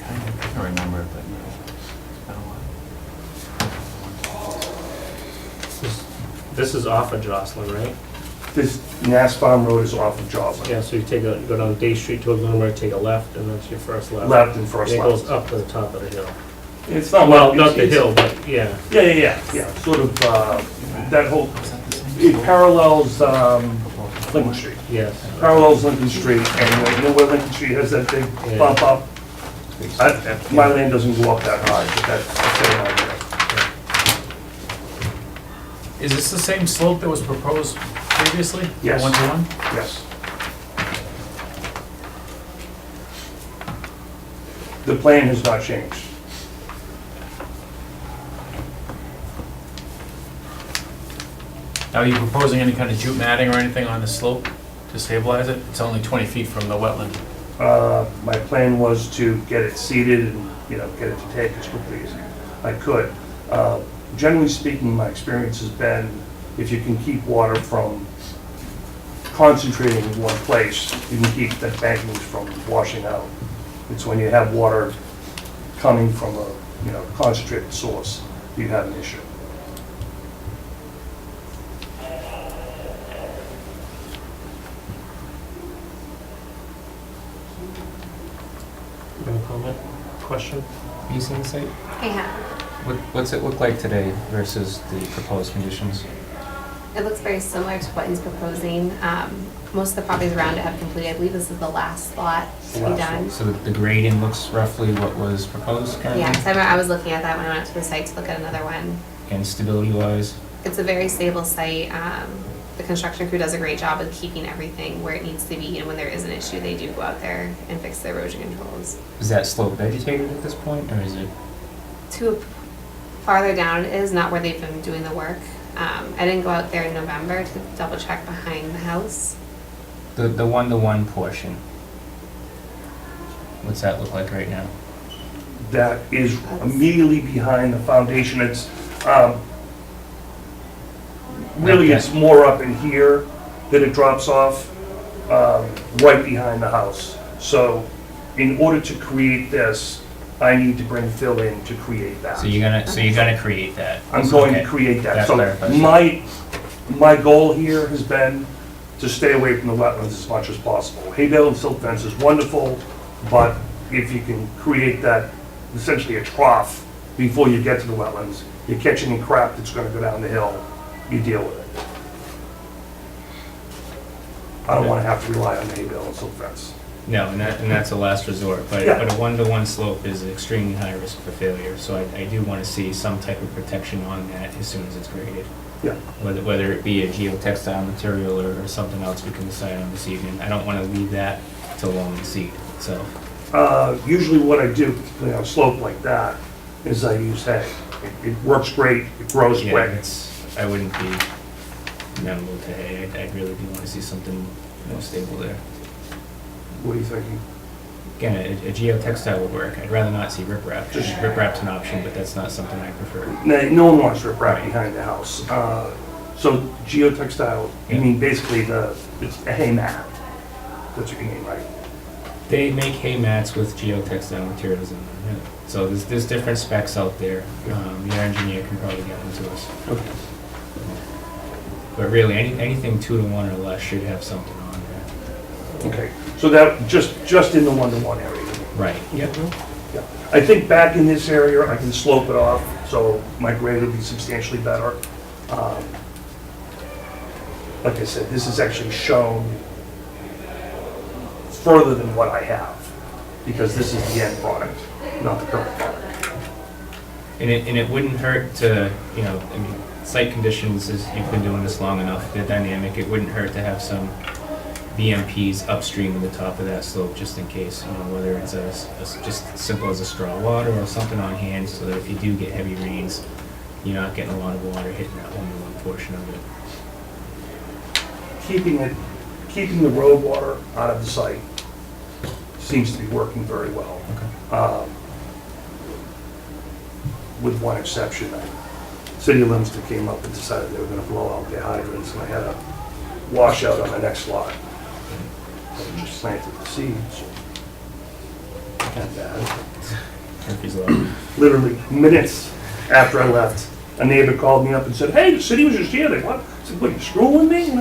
I don't remember, but it's been a while. This is off of Jocelyn, right? This Nass Farm Road is off of Joslin. Yeah, so you go down Day Street towards Leominster, take a left, and that's your first left. Left and first And it goes left. up to the top of the hill. It's not Well, left, not the it's- hill, but yeah. Yeah, sort of, that whole, it parallels Lincoln Street. Yes. Parallels Lincoln Street, and you know where Lincoln Street has that big Yeah. bump up? My land doesn't go up that high, but that's the same idea. Is this the same slope that was proposed previously? Yes. 1-to-1? Yes. The plan has not changed. Are you proposing any kind of jute matting or anything on the slope to stabilize it? It's only 20 feet from the wetland. My plan was to get it seeded and, get it to take as quickly as I could. Generally speaking, my experience has been, if you can keep water from concentrating in one place, you can keep the bankings from washing out. It's when you have water coming from a, concentrated source, you have an issue. Any comment, question? Have you seen the site? I have. What's it look like today versus the proposed conditions? It looks very similar to what he's proposing. Most of the properties around it have completed. I believe this is the last lot to be done. So the grading looks roughly what was proposed currently? Yeah, 'cause I was looking at that when I went to the site to look at another one. And stability-wise? It's a very stable site. The construction crew does a great job of keeping everything where it needs to be, and when there is an issue, they do go out there and fix the erosion controls. Is that slope vegetated at this point, or is it? To farther down it is, not where they've been doing the work. I didn't go out there in November to double check behind the house. The one-to-one portion? What's that look like right now? That is immediately behind the foundation. It's, really, it's more up in here that it drops off, right behind the house. So in order to create this, I need to bring fill in to create that. So you're gonna create that? I'm going to Okay. create that. That So clarifies it. my goal here has been to stay away from the wetlands as much as possible. Hay bale and silt fence is wonderful, but if you can create that, essentially a trough before you get to the wetlands, you're catching any crap that's gonna go down the hill, you deal with it. I don't wanna have to rely on the hay bale and silt fence. No, and that's a last resort, but Yeah. a one-to-one slope is extremely high risk for failure, so I do want to see some type of protection on that as soon as it's graded. Yeah. Whether it be a geotextile material or something else we can decide on this evening. I don't want to leave that to loam and seed itself. Usually what I do, particularly on a slope like that, is I use hay. It works great, it grows Yeah, quick. I wouldn't be amenable to hay. I really do want to see something more stable there. What are you thinking? Again, a geotextile would work. I'd rather not see riprap. Riprap's an option, but that's not something I prefer. No one wants riprap behind the house. So geotextile, you mean basically it's a hay mat? That's what you mean, right? They make hay mats with geotextile materials in them. Yeah. So there's different specs out there. Your engineer can probably get them to us. Okay. But really, anything 2-to-1 or less should have something on there. Okay, so that, just in the one-to-one area? Right. Yep. Yeah. I think back in this area, I can slope it off, so my grade will be substantially better. Like I said, this is actually shown further than what I have, because this is the end product, not the current product. And it wouldn't hurt to, I mean, site conditions, as you've been doing this long enough, they're dynamic. It wouldn't hurt to have some BMPs upstream of the top of that slope, just in case, whether it's just as simple as a straw water or something on hand, so that if you do get heavy rains, you're not getting a lot of water hitting that one portion of it. Keeping the road water out of the site seems to be working very well. Okay. With one exception. City of Leominster came up and decided they were gonna blow out their hydrants, and I had a washout on the next lot. I just planted the seeds. And Murphy's Law. literally minutes after I left, a neighbor called me up and said, "Hey, the city was just here." They what? I said, "What, you screwing with me?"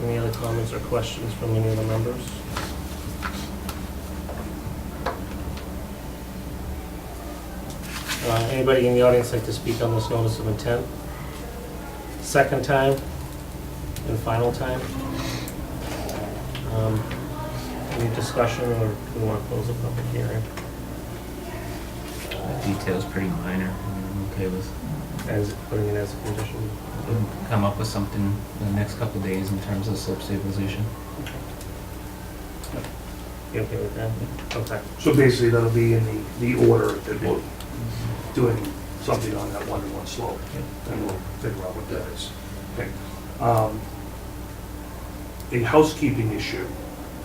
Any other comments or questions from any of the members? Anybody in the audience like to speak on this notice of intent? second time and final time. Any discussion, or do we want to close the public hearing? Detail's pretty minor. I'm okay with As, putting it as a condition? we can come up with something in the next couple of days in terms of slope stabilization. You okay with that? Okay. So basically, that'll be in the order that we're doing something on that 1-to-1 slope, and we'll figure out what that is. Okay. A housekeeping issue.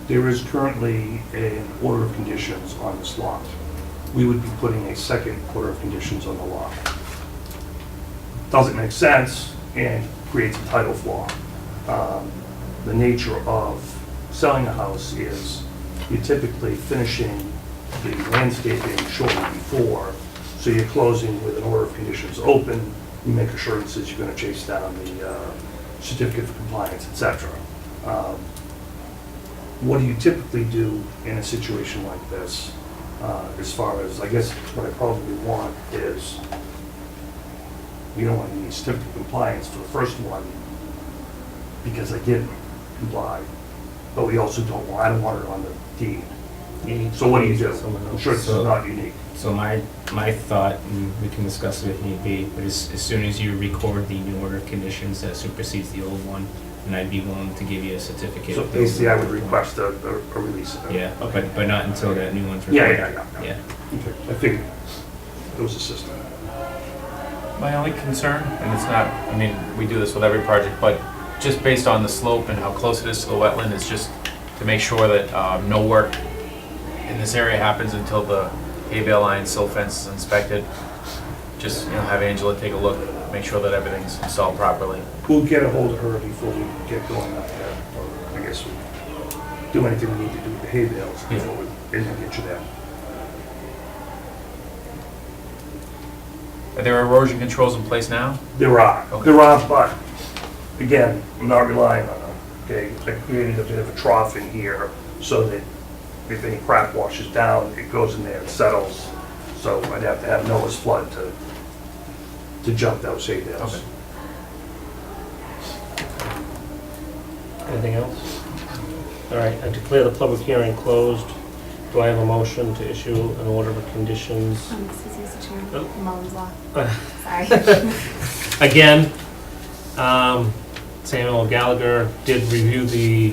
There is currently an order of conditions on this lot. We would be putting a second order of conditions on the lot. Doesn't make sense and creates a title flaw. The nature of selling a house is you're typically finishing the landscaping shortly before, so you're closing with an order of conditions open, you make assurances you're gonna chase down the certificate of compliance, et cetera. What do you typically do in a situation like this? As far as, I guess what I probably want is, we don't want any certificate of compliance for the first one because I didn't comply, but we also don't want, I don't want it on the deed. So what do you do? I'm sure this is not unique. So my thought, and we can discuss it if need be, but as soon as you record the new order of conditions that supersedes the old one, and I'd be willing to give you a certificate. So of basically, I would those. request a release of it. Yeah, but not until that new one's Yeah, recorded. yeah. Okay, I figured it was a system. My only concern, and it's not, I mean, we do this with every project, but just based on the slope and how close it is to the wetland, is just to make sure that no work in this area happens until the hay bale line silt fence is inspected. Just, have Angela take a look, make sure that everything's installed properly. We'll get a hold of her before we get going up there, or I guess we do anything we need to do with the hay bales before we get you there. Are there erosion controls in place now? There are, Okay. but again, I'm not relying on them, okay? I created a bit of a trough in here so that if any crap washes down, it goes in there and settles. So I'd have to have Noah's flood to jump those hay bales. Okay. Anything else? All right, I declare the public hearing closed. Do I have a motion to issue an order of conditions? Excuse me, Mr. Chairman, Oh. Mullins Law, sorry. Again, Samuel Gallagher did review the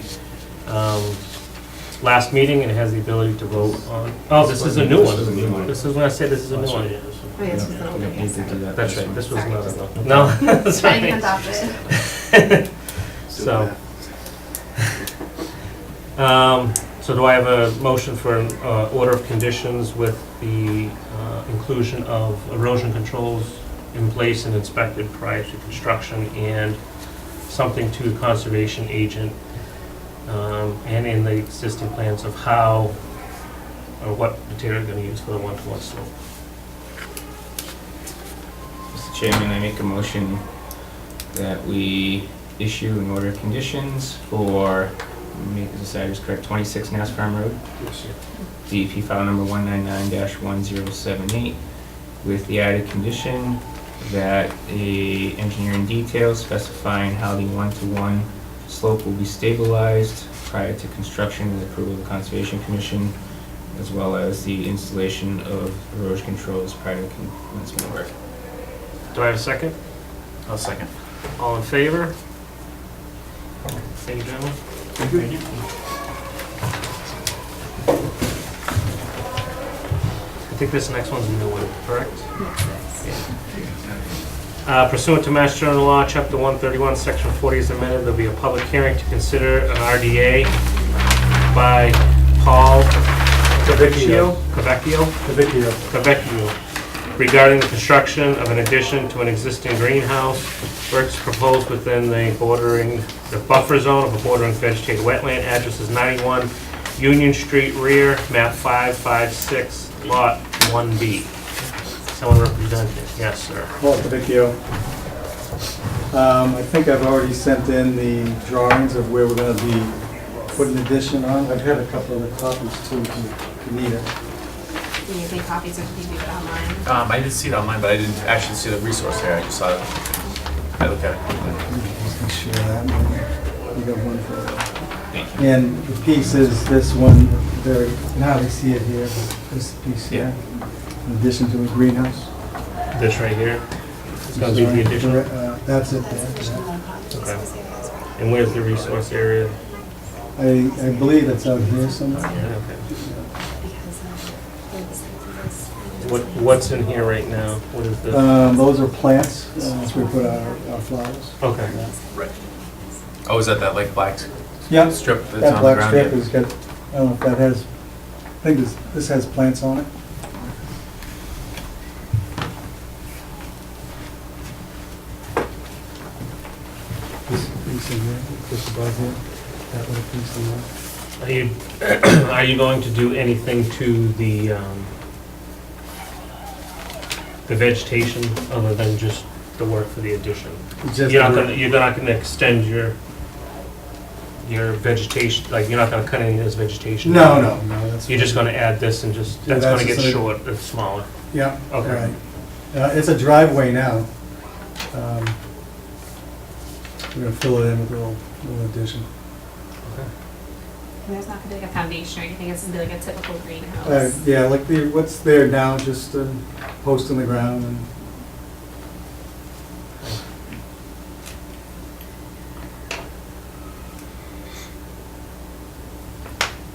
last meeting and has the ability to vote on, oh, this is a new one. This is when I say this is a new one. Oh, yeah, this was the old one, yes, sorry. That's right, this was Sorry. another one. No, that's Trying to right. adopt it. So do I have a motion for an order of conditions with the inclusion of erosion controls in place and inspected prior to construction, and something to the conservation agent, and in the existing plans of how or what material you're going to use for the 1-to-1 slope? Mr. Chairman, I make a motion that we issue an order of conditions for, make this address correct, 26 Nass Farm Road, DEP file number 199-1078, with the added condition that a engineering detail specifying how the 1-to-1 slope will be stabilized prior to construction with approval of the Conservation Commission, as well as the installation of erosion controls prior to commencement of work. Do I have a second? I'll second. All in favor? Thank you, gentlemen. I think this next one's a new one, correct? Pursuant to Mass General Law, Chapter 131, Section 40 is amended, there'll be a public hearing to consider an RDA by Paul Cavecchio regarding the construction of an addition to an existing greenhouse. Works proposed within the buffer zone of a bordering vegetated wetland. Address is 91 Union Street rear, map 556, lot 1B. Someone representing, yes, sir. Paul Cavicchio. I think I've already sent in the drawings of where we're gonna be putting addition on. I've had a couple of the copies too, if you need it. Do you take copies or do you do it online? I did see it online, but I didn't actually see the resource there, I just saw it. I looked at it. Just to share that. We got one for that. Thank you. And the piece is this one, there, now they see it here, but this piece here, in addition to a greenhouse. This right here? It's gonna be the addition? That's it there. Okay. And where's the resource area? I believe it's out here somewhere. Yeah, okay. What's in here right now? What is this? Those are plants, that's where we put our flowers. Okay. Right. Oh, is that like black Yeah, strip that's that on the black ground? strip Yeah. has got, I don't know if that has, I think this has plants on it. This piece in here, this above here, that little piece in there. Are you going to do anything to the vegetation other than just the work for the addition? It's just You're not gonna extend your vegetation, like, you're not gonna cut any of this vegetation? No, that's. You're just gonna add this and just, Yeah, that's that's gonna get just like- short and smaller? Yeah, Okay. right. It's a driveway now. We're gonna fill it in with a little addition. There's not gonna be like a foundation or anything, it's gonna be like a typical greenhouse. Yeah, like what's there now, just a post in the ground and.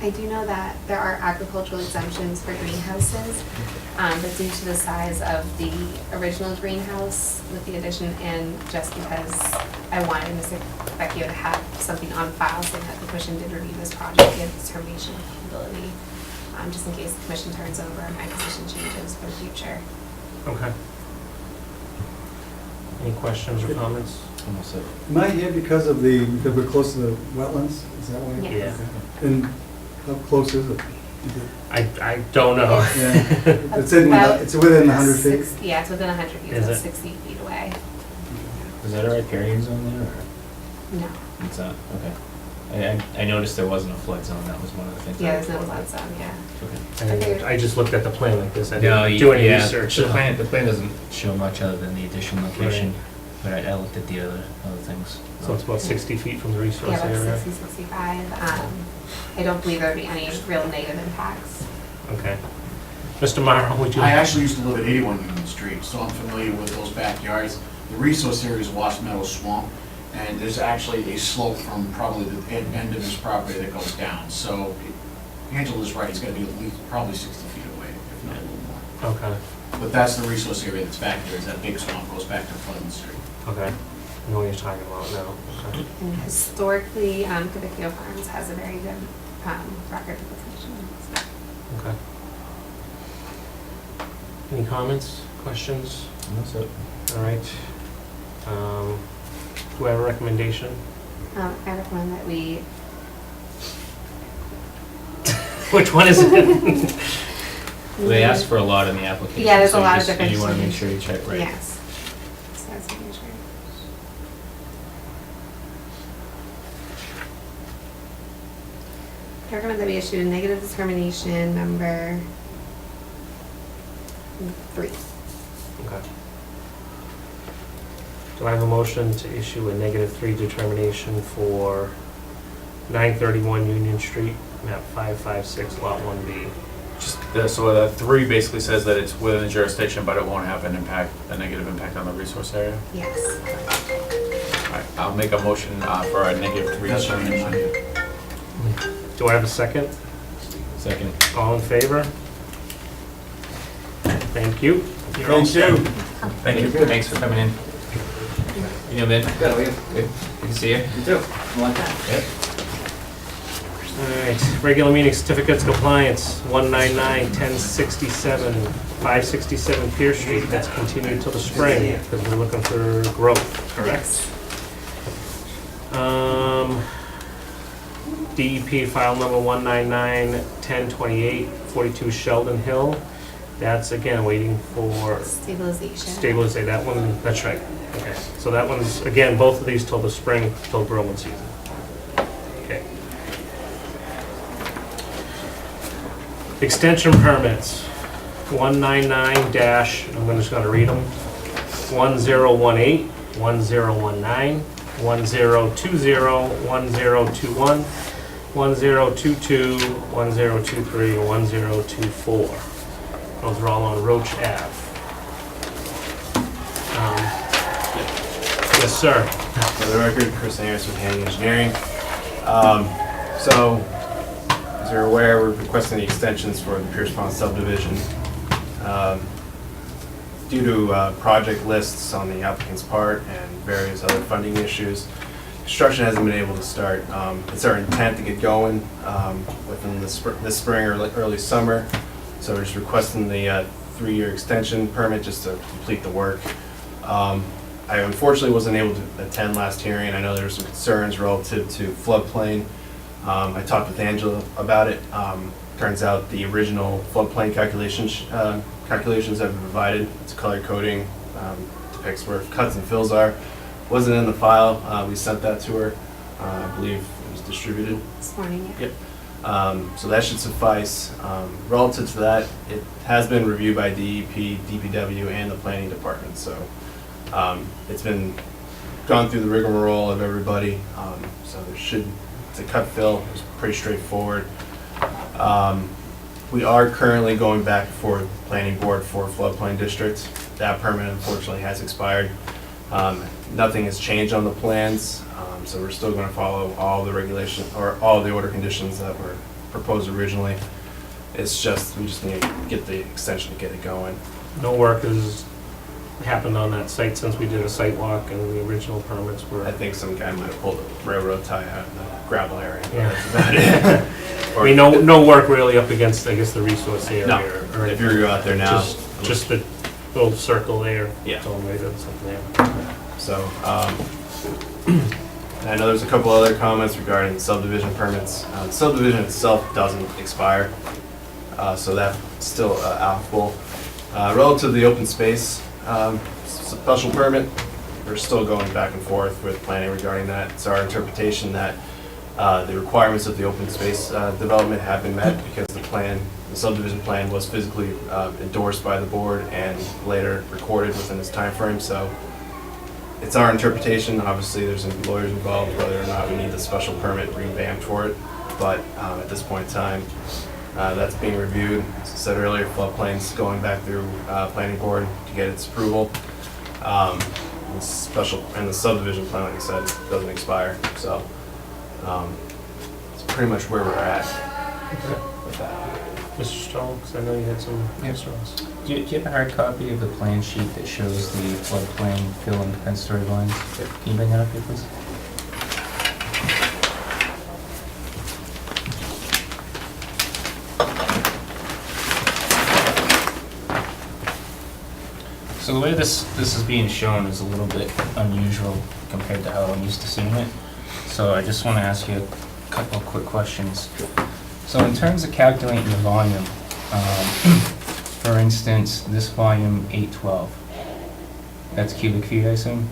I do know that there are agricultural exemptions for greenhouses, but due to the size of the original greenhouse with the addition and just because I wanted Mr. Vecchio to have something on file saying that the commission did review this project and determination of capability, just in case the commission turns over and my position changes for the future. Okay. Any questions or comments? Almost it. Am I here because we're close to the wetlands? Is that why? Yeah. And how close is it? I don't know. Yeah, it's About it's within 100 feet. Yeah, it's within 100 feet, Is so it? it's 60 feet away. Is that a riparian zone there, or No. it's not? Okay. I noticed there wasn't a flood zone, that was one of the things. Yeah, I there's no looked flood zone, yeah. Okay. I just looked at the plan like this, I No, didn't do any yeah, research. The plan doesn't show much other than the addition location, but I looked at the other things. So it's about 60 feet from the resource Yeah, area? about 60, 65. I don't believe there would be any real negative impacts. Okay. Mr. Morrow, would you? I actually used to live at 81 Union Street, so I'm familiar with those backyards. The resource area is Wasp Meadow Swamp, and there's actually a slope from probably the end of his property that goes down. So Angela's right, he's got to be at least probably 60 feet away, if not a little more. Okay, But that's the resource area that's back there, is that big swamp goes back to Pleasant Street. okay. I know what you're talking about now. Okay. And historically, Quebec Farms has a very good record with the commission. Okay. Any comments, questions? That's it. All right. Do I have a recommendation? I recommend that we, Which one is it? They asked for a lot in the application. Yeah, there's a so you lot of just- different You want to make things. sure you check right. yes. So that's making sure. I recommend that we issue a negative determination number 3. Okay. Do I have a motion to issue a -3 determination for 931 Union Street, map 556, lot 1B? So the 3 basically says that it's within the jurisdiction, but it won't have a negative impact on the resource area. Yes. All right, I'll make a motion for a -3 That's what I determination. meant. Do I have a second? Second. All in favor? Thank you. You're all set. Thank you. Thanks for coming in. You know, Ben? Good. Good to see you. You too. Yep. All right, regular meeting certificates compliance, 199-1067, 567 Pier Street, that's continued till the spring, because we're looking for growth. Correct. DEP file number 199-1028, 42 Sheldon Hill, that's again waiting for Stabilization. stabilization, that one, that's right. Okay, so that one's, again, both of these till the spring, till growing season. Okay. Extension permits, 199 dash, I'm just gonna read them, 1018, 1019, 1020, 1021, 1022, 1023, and 1024. Those are all on Roach Ave. Yes, sir. For the record, Chris Harris with Handy Engineering. So, as you're aware, we're requesting the extensions for the Pierce Pond subdivision. Due to project lists on the applicant's part and various other funding issues, construction hasn't been able to start. It's our intent to get going within this spring or early summer. So we're just requesting the 3-year extension permit just to complete the work. I unfortunately wasn't able to attend last hearing. I know there were some concerns relative to floodplain. I talked with Angela about it. Turns out the original floodplain calculations that we provided, it's color coding, depicts where cuts and fills are, wasn't in the file. We sent that to her. I believe it was distributed. This morning, yeah. Yep. So that should suffice. Relative to that, it has been reviewed by DEP, DPW, and the planning department. So it's been gone through the rigmarole of everybody. So there should, it's a cut fill. It's pretty straightforward. We are currently going back before the planning board for floodplain districts. That permit unfortunately has expired. Nothing has changed on the plans, so we're still going to follow all the regulation or all the order conditions that were proposed originally. It's just, we just need to get the extension to get it going. No work has happened on that site since we did a site walk and the original permits were. I think some guy might have pulled a railroad tie out of the gravel area. but Yeah. That's about it. I mean, no work really up against, I guess, the resource area. No, or if you go out there now. Just the little circle there. Yeah. It's all made of something there. So, and I know there's a couple other comments regarding the subdivision permits. The subdivision itself doesn't expire, so that's still applicable. Relative to the open space special permit, we're still going back and forth with planning regarding that. It's our interpretation that the requirements of the open space development have been met because the subdivision plan was physically endorsed by the board and later recorded within this time frame. So it's our interpretation. Obviously, there's some lawyers involved whether or not we need the special permit revamped for it. But at this point in time, that's being reviewed. As I said earlier, floodplain's going back through planning board to get its approval. The subdivision plan, like I said, doesn't expire. So it's pretty much where we're at with that. Mr. Stoll, because I know you had some concerns. Do you have a hard copy of the plan sheet that shows the floodplain fill and compensatory lines? Can you bring that up here, please? So the way this is being shown is a little bit unusual compared to how I'm used to seeing it. So I just want to ask you a couple of quick questions. So in terms of calculating the volume, for instance, this volume 812, that's cubic feet, I assume?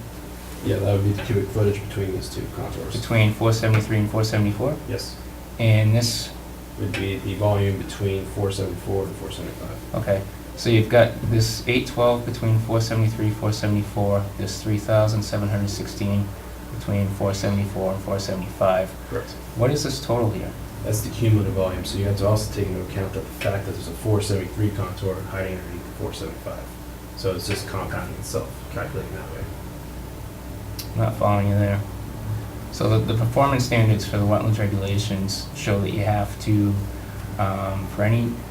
Yeah, that would be the cubic footage between these two contours. Between 473 and 474? Yes. And this, Would be the volume between 474 and 475. okay, so you've got this 812 between 473 and 474, this 3,716 between 474 and 475. Correct. What is this total here? That's the cumulative volume, so you have to also take into account that the fact that there's a 473 contour hiding underneath the 475. So it's just compounding itself, calculating that way. Not following you there. So the performance standards for the wetlands regulations show that you have to,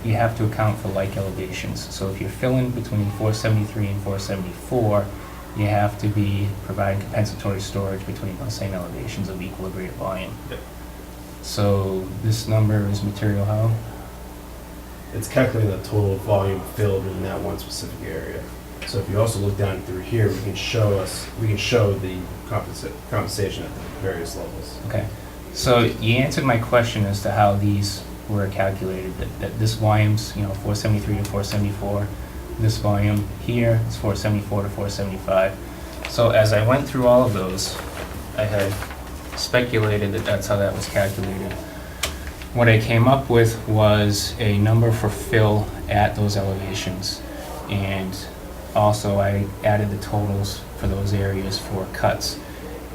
you have to account for like elevations. So if you're filling between 473 and 474, you have to be providing compensatory storage between those same elevations of equilibrium volume. Yep. So this number is material how? It's calculating the total volume filled in that one specific area. So if you also look down through here, we can show the compensation at the various levels. Okay. So you answered my question as to how these were calculated, that this volume's, 473 to 474. This volume here is 474 to 475. So as I went through all of those, I had speculated that that's how that was calculated. What I came up with was a number for fill at those elevations. And also I added the totals for for those areas for cuts.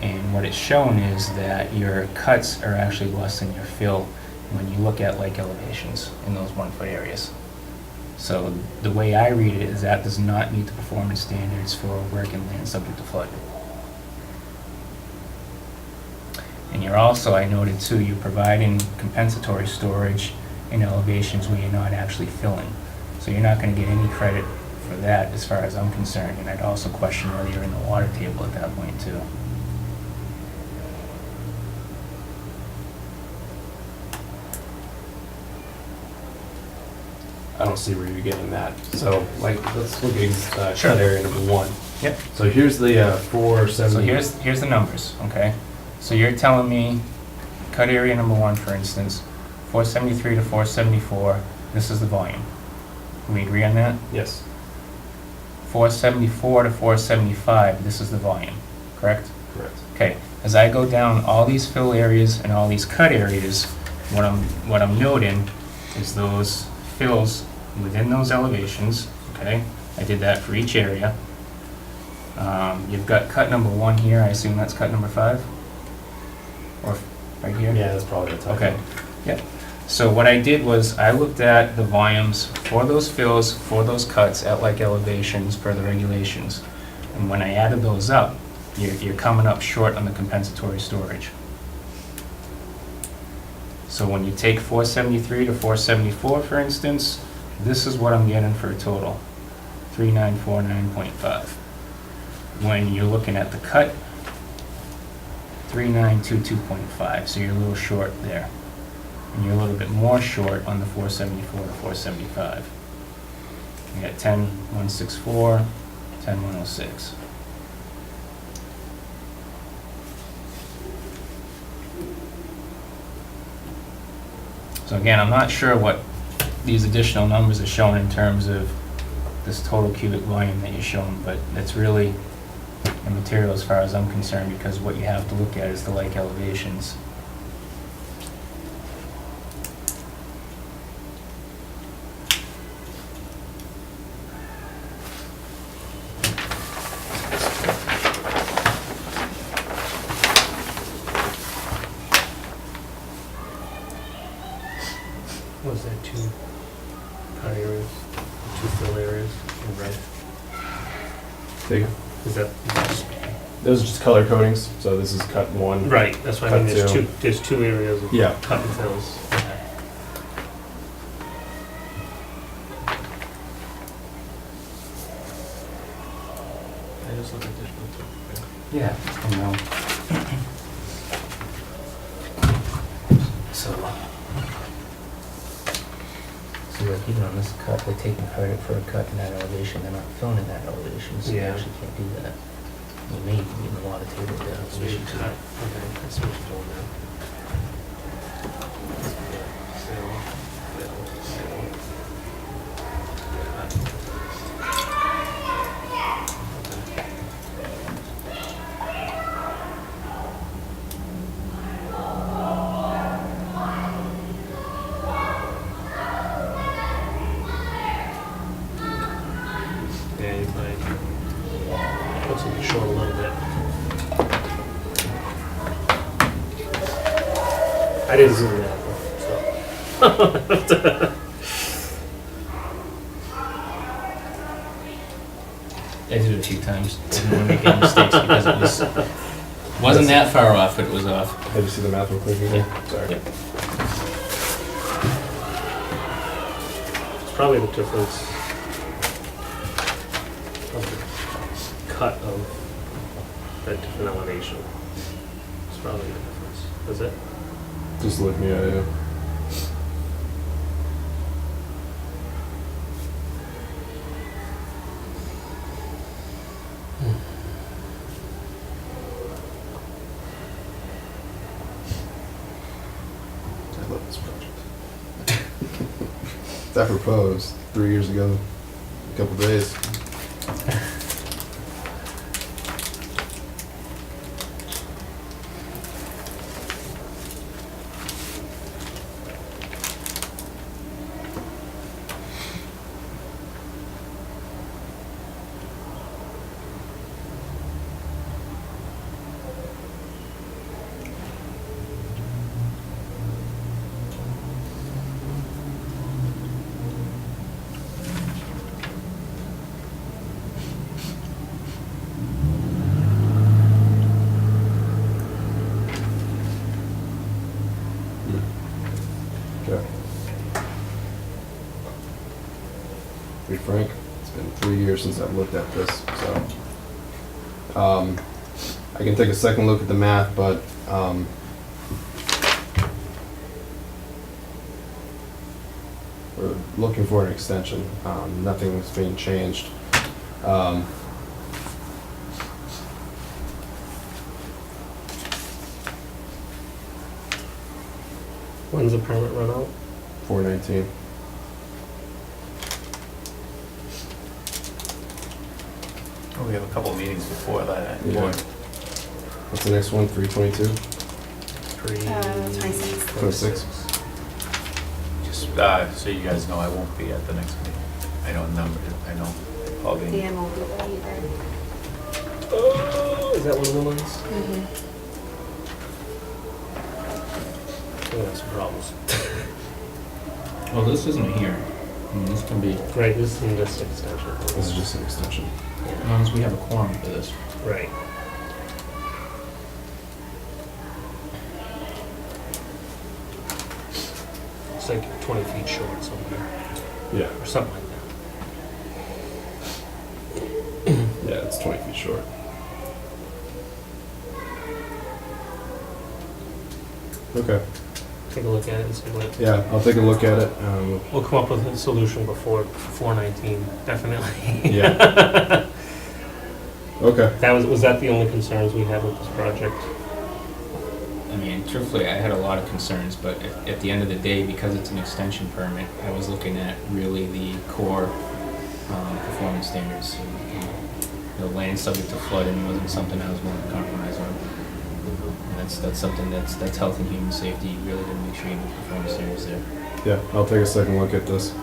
And what it's shown is that your cuts are actually less than your fill when you look at lake elevations in those 1 foot areas. So the way I read it is that does not meet the performance standards for working land subject to flood. And you're also, I noted too, you're providing compensatory storage in elevations where you're not actually filling. So you're not going to get any credit for that as far as I'm concerned. And I'd also question whether you're in the water table at that point too. I don't see where you're getting that. So, like, let's look at Sure. cut area number 1. Yep. So here's the 470. So here's the numbers, okay? So you're telling me, cut area number 1, for instance, 473 to 474, this is the volume. We agree on that? Yes. 474 to 475, this is the volume, correct? Correct. Okay, as I go down all these fill areas and all these cut areas, what I'm noting is those fills within those elevations, okay? I did that for each area. You've got cut number 1 here, I assume that's cut number 5? Or right here? Yeah, that's probably the type. Okay, yep. So what I did was I looked at the volumes for those fills, for those cuts at like elevations per the regulations. And when I added those up, you're coming up short on the compensatory storage. So when you take 473 to 474, for instance, this is what I'm getting for a total, 3949.5. When you're looking at the cut, 3922.5, so you're a little short there. And you're a little bit more short on the 474 to 475. You got 10164, 10106. So again, I'm not sure what these additional numbers are showing in terms of this total cubic volume that you're showing, but it's really immaterial as far as I'm concerned, because what you have to look at is the lake elevations. Was there 2 cut areas, 2 fill areas in red? There you Is that? Those are just color codings. So this is cut 1. Right, that's what I mean, Cut there's two. 2, there's 2 areas of Yeah. cut and fills. I just look at this. Yeah. I know. So like even on this cut, they're taking credit for a cut in that elevation, they're not filling in that elevation, so you Yeah. actually can't do that. You may be in the water table at that elevation too. Okay, I see what you're doing now. Yeah, you might. Looks like you're short a little bit. I didn't zoom that, so. I did it a few times, didn't want to make any mistakes because it wasn't that far off, but it was off. Have you seen the math real quick? Yeah. Sorry. Yep. It's probably the difference of the cut of that different elevation. It's probably the difference, is it? Just looking at it. I love this project. That proposed 3 years ago, a couple days. be frank. It's been 3 years since I've looked at this, so. I can take a second look at the math, but, we're looking for an extension. Nothing's being changed. When's the permit run out? 419. Oh, we have a couple of meetings before that. Yeah. What's the next one? 322? 26. 26? Just so you guys know, I won't be at the next meeting. I know Paul Dean. Dan won't be there either. Oh, is that one of the ones? Mhm. We're gonna have some problems. Well, this isn't a hearing. I mean, this can be, Right, this is just an extension. This is just an extension. as long as we have a quorum for this. Right. It's like 20 feet short somewhere, Yeah. or something like that. Yeah, it's 20 feet short. Okay. Take a look at it and see what, Yeah, I'll take a look at it. we'll come up with a solution before 419, definitely. Yeah. Okay. Was that the only concerns we had with this project? I mean, truthfully, I had a lot of concerns, but at the end of the day, because it's an extension permit, I was looking at really the core performance standards. The land subject to flooding wasn't something I was willing to compromise on. And that's something that's health and human safety. You really got to make sure you meet performance standards there. Yeah, I'll take a second look at this.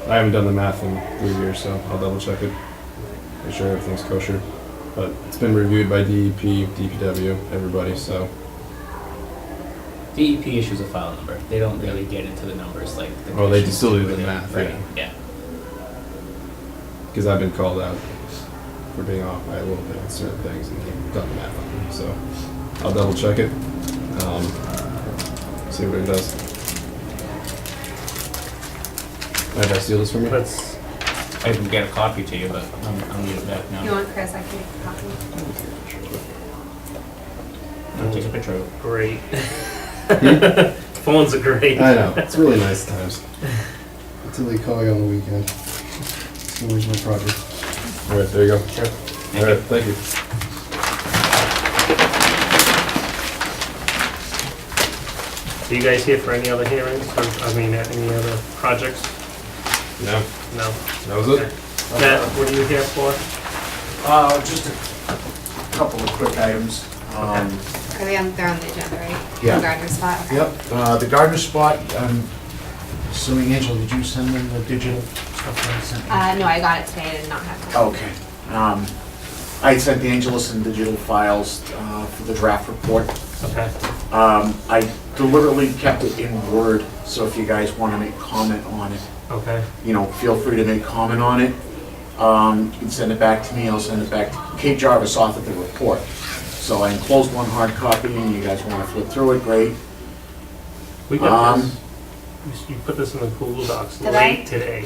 I haven't done the math in 3 years, so I'll double check it. Make sure everything's kosher. But it's been reviewed by DEP, DPW, everybody, so. DEP issues a file number. They don't really get into the numbers like the Oh, they commissions still do with the it. math, Right, yeah. yeah. Because I've been called out for being off by a little bit on certain things and they've done the math on me, so I'll double check it. See what it does. Might I steal this from you? Let's, I can get a copy to you, but I'll need it back now. You want Chris, I can copy. I'll take a picture of it. great. Phones are great. I know, it's really nice times. Until they call you on the weekend. It's always my project. All right, there you go. Sure. All right, thank you. Are you guys here for any other hearings? I mean, any other projects? No, No? that was it. Matt, what are you here for? Just a couple of quick items. Are they on, they're on the agenda, right? Yeah. The gardener spot? Okay. Yep, the gardener spot, assuming, Angela, did you send them the digital stuff that I sent you? No, I got it today, I did not have time. Okay. I had sent the Angela some digital files for the draft report. Okay. I deliberately kept it in Word, so if you guys want to make comment on it, Okay. you know, feel free to make comment on it. You can send it back to me, I'll send it back to Kate Jarvis off at the report. So I enclosed one hard copy, and you guys want to flip through it, great. We got this. You put this in the Google Docs Did late I? today.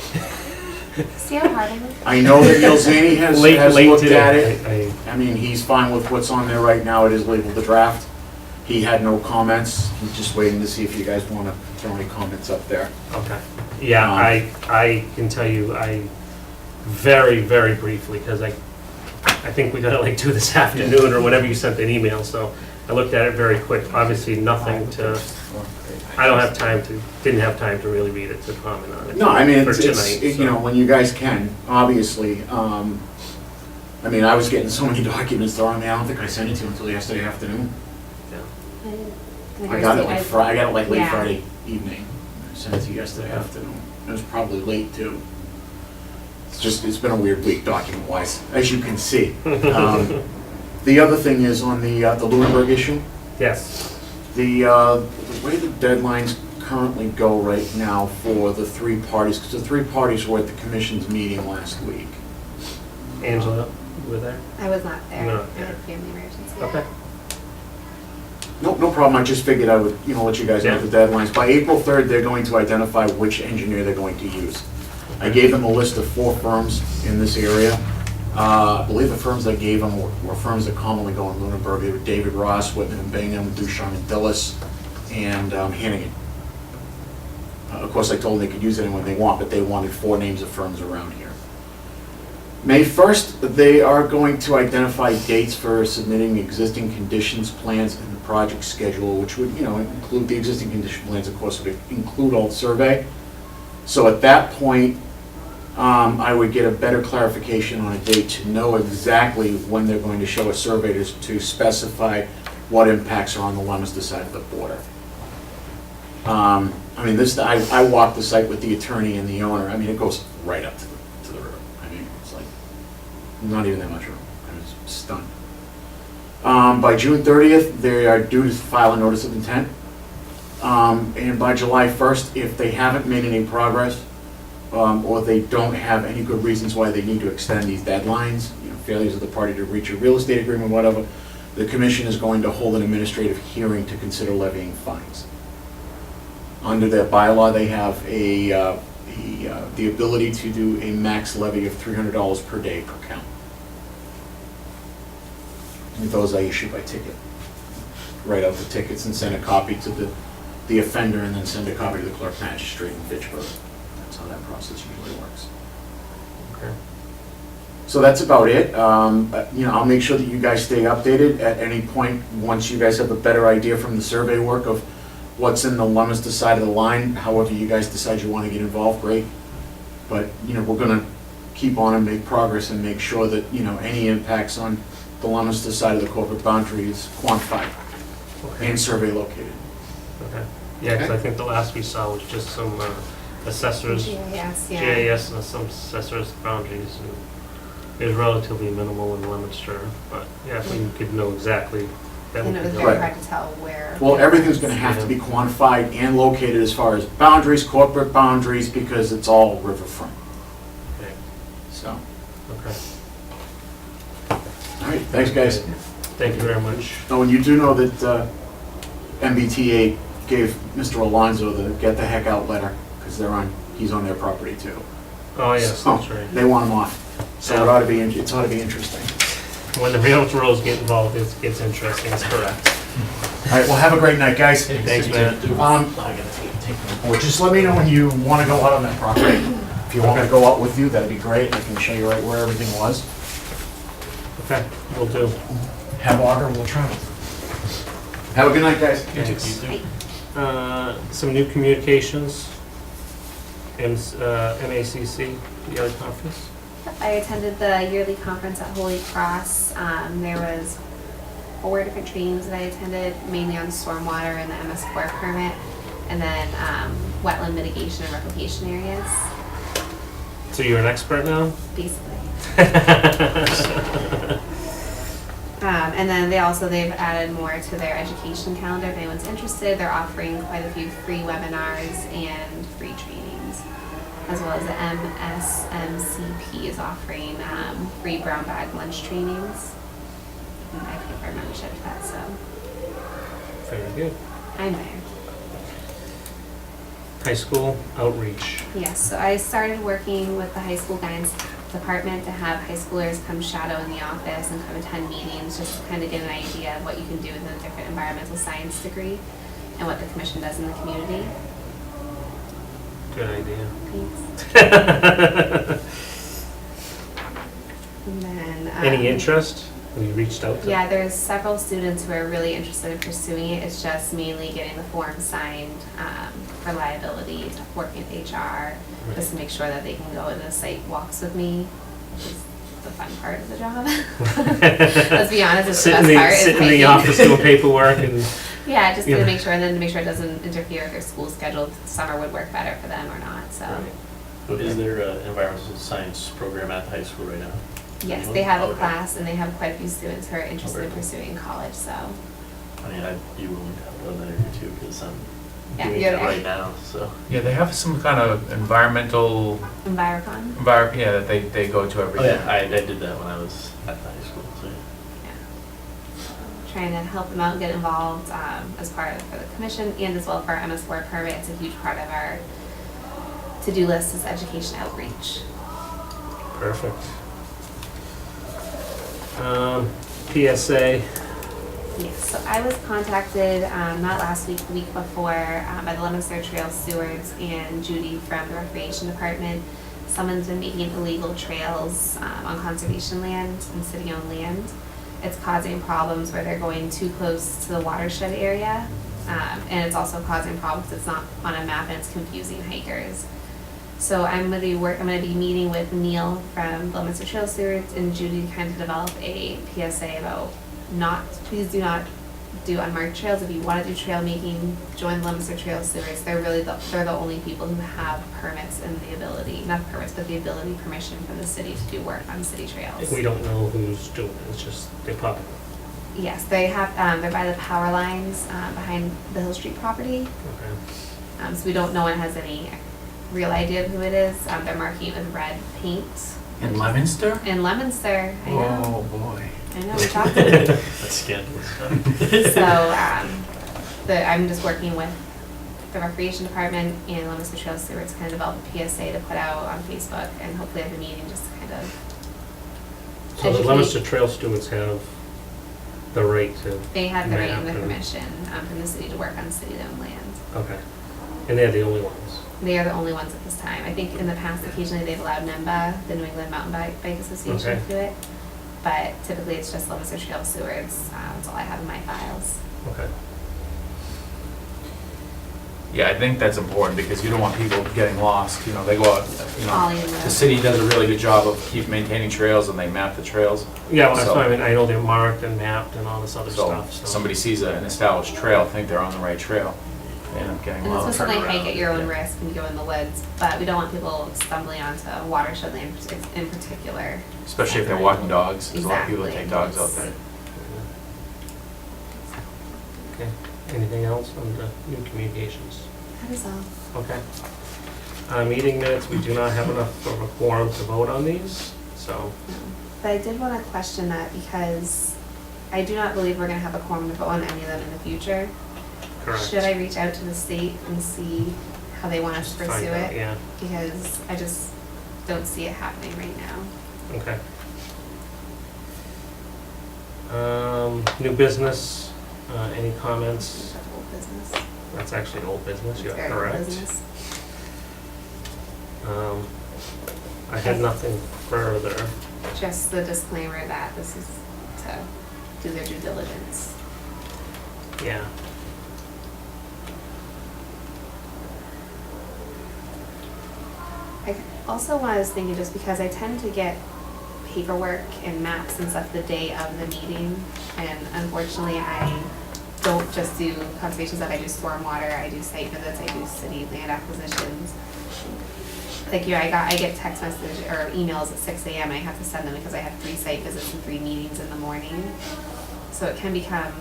See how hard it is? I know that Yelzani has Late looked today. at it. I mean, he's fine with what's on there right now, it is labeled the draft. He had no comments, he's just waiting to see if you guys want to throw any comments up there. Okay. Yeah, I can tell you, I very, very briefly, because I think we got it like 2 this afternoon or whenever you sent that email, so I looked at it very quick. Obviously, nothing to, I don't have time to, didn't have time to really read it, to comment on it. No, I mean, For it's, tonight, you so. know, when you guys can, obviously. I mean, I was getting so many documents thrown at me, I don't think I sent it to you until yesterday afternoon. I got it like I got it like late Yeah. Friday evening. I sent it to you yesterday afternoon. It was probably late too. It's been a weird week document-wise, as you can see. The other thing is on the Lunenburg issue, Yes. the way the deadlines currently go right now for the 3 parties, because the 3 parties were at the commission's meeting last week. Angela, you were there? I was not there. You were not I had a family emergency. Okay. No problem, I just figured I would, let you guys know Yeah. the deadlines. By April 3rd, they're going to identify which engineer they're going to use. I gave them a list of 4 firms in this area. I believe the firms I gave them were firms that commonly go in Lunenburg. They were David Ross, Whitman and Bingham, Ducharme and Dillis, and Hannigan. Of course, I told them they could use anyone they want, but they wanted 4 names of firms around here. May 1st, they are going to identify dates for submitting existing conditions, plans, and the project schedule, which would, include the existing condition plans, of course, would include all the survey. So at that point, I would get a better clarification on a date to know exactly when they're going to show a survey to specify what impacts are on the Leominster side of the border. I I walked the site with the attorney and the owner. It goes right up to the river. It's like not even that much room. I was stunned. By June 30th, they are due to file a notice of intent. And by July 1st, if they haven't made any progress, or they don't have any good reasons why they need to extend these deadlines, failures of the party to reach a real estate agreement, whatever, the commission is going to hold an administrative hearing to consider levying fines. Under their bylaw, they have the ability to do a max levy of $300 per day per count. And those I issue by ticket. Write out the tickets and send a copy to the offender, and then send a copy to the clerk magistrate in Fitchburg. That's how that process usually works. Okay. So that's about it. I'll make sure that you guys stay updated at any point once you guys have a better idea from the survey work of what's in the Leominster side of the line. However you guys decide you want to get involved, great. But, we're going to keep on and make progress and make sure that, any impacts on the Leominster side of the corporate boundary is quantified and survey located. Okay. Yeah, because I think the last we saw was just some assessors, GIS, yeah. GIS and some assessors boundaries. And it was relatively minimal in Leominster, but yeah, if we could know exactly, that And would it be was good. very hard to tell where. Well, everything's going to have to be quantified and located as far as boundaries, corporate boundaries, because it's all riverfront. Okay. So, Okay. all right, thanks, guys. Thank you very much. Oh, and you do know that MBTA gave Mr. Alonso the get the heck out letter, because he's on their property too. Oh, yes, So, that's right. they want him off. So it ought to be interesting. When the real roads get involved, it gets interesting, that's correct. All right, well, have a great night, guys. Thanks, man. Well, just let me know when you want to go out on that property. If you want me to go out with you, that'd be great. I can show you right where everything was. Okay, will do. Have Augur, we'll travel. Have a good night, guys. Some new communications. MACC, the other conference. I attended the yearly conference at Holy Cross. There was 4 different trainings that I attended, mainly on stormwater and the MS4 permit, and then wetland mitigation and replication areas, So you're an expert now? basically. And then they've added more to their education calendar. If anyone's interested, they're offering quite a few free webinars and free trainings, as well as the MSMCP is offering free brown bag lunch trainings. And I pay for a membership to that, so Very good. I'm there. High school outreach. Yes, so I started working with the high school guidance department to have high schoolers come shadow in the office and come attend meetings, just to kind of get an idea of what you can do with a different environmental science degree and what the commission does in the community. Good idea. Thanks. And then, Any interest? Have you reached out to? Yeah, there's several students who are really interested in pursuing it. It's just mainly getting the form signed for liability, working with HR, just to make sure that they can go to the site walks with me, which is the fun part of the job. Let's be honest, it's the best part. Sit in the office doing paperwork and. Yeah, just to make sure, and then to make sure it doesn't interfere with their school schedule. Summer would work better for them or not, so. Is there an environmental science program at the high school right now? Yes, they have a class, and they have quite a few students who are interested in pursuing college, so. I mean, I'd be willing to have done that interview too, because I'm Yeah, doing you're it there. right now, so. Yeah, they have some kind of environmental, Envirocon? that they go to every Oh year. yeah, I did that when I was at the high school, so. Trying to help them out and get involved as part of for the commission and as well for our MS4 permit. It's a huge part of our to-do list is education outreach. Perfect. PSA, Yes, so I was contacted, not last week, the week before, by the Leominster Trail Stewards and Judy from the Recreation Department. Someone's been making illegal trails on conservation land and city-owned land. It's causing problems where they're going too close to the watershed area. And it's also causing problems, it's not on a map and it's confusing hikers. So I'm gonna be meeting with Neil from the Leominster Trail Stewards and Judy to kind of develop a PSA about please do not do unmarked trails. If you want to do trail making, join the Leominster Trail Stewards. They're the only people who have permits and the ability, not permits, but the ability, permission from the city to do work on city trails. we don't know who's doing it, it's just, they pop. Yes, they have, they're by the power lines behind the Hill Street property. Okay. So we don't, no one has any real idea of who it is. They're marking it with red paint. In Leominster? In Leominster, I know. Oh, boy. I know, we talked to them. That's scandalous. So, I'm just working with the Recreation Department and Leominster Trail Stewards to kind of develop a PSA to put out on Facebook and hopefully have a meeting just to kind of So the educate. Leominster Trail Stewards have the right to, They have the right and the map and- permission from the city to work on city-owned land. okay. And they're the only ones. They are the only ones at this time. I think in the past, occasionally they've allowed NEMBA, the New England Mountain Bike Association, Okay. to do it. But typically it's just Leominster Trail Stewards. That's all I have in my files. Okay. Yeah, I think that's important because you don't want people getting lost, you know, they go out, you know, Ollie and the city does a really good job of keep maintaining trails and they map the trails. Yeah, well, that's So- what I mean, I know they're marked and mapped and all this other So stuff, so. somebody sees an established trail, think they're on the right trail, they end up getting And it's lost. supposed to hike at your own Yeah. risk and go in the woods, but we don't want people stumbling onto watershed land in particular. Especially if they're walking dogs, there's a lot of people that take Exactly. dogs out there. Okay, anything else on the new communications? That is all. Okay. Meeting minutes, we do not have enough of a quorum to vote on these, so, No. But I did want to question that because I do not believe we're going to have a quorum to vote on any of them in the future. correct. Should I reach out to the state and see how they want us to Find pursue out, it? Yeah, Because I just don't see it happening right now. okay. New business, any comments? That's old business. That's actually old business, you're It's very old correct. business. I had nothing further. Just the disclaimer that this is to do their due diligence. Yeah. I also was thinking, just because I tend to get paperwork and maps and stuff the day of the meeting, and unfortunately I don't just do conservation stuff, I do stormwater, I do site visits, I do city land acquisitions. Like you, I get text message or emails at 6 a.m. I have to send them because I have 3 site visits and 3 meetings in the morning. So it can become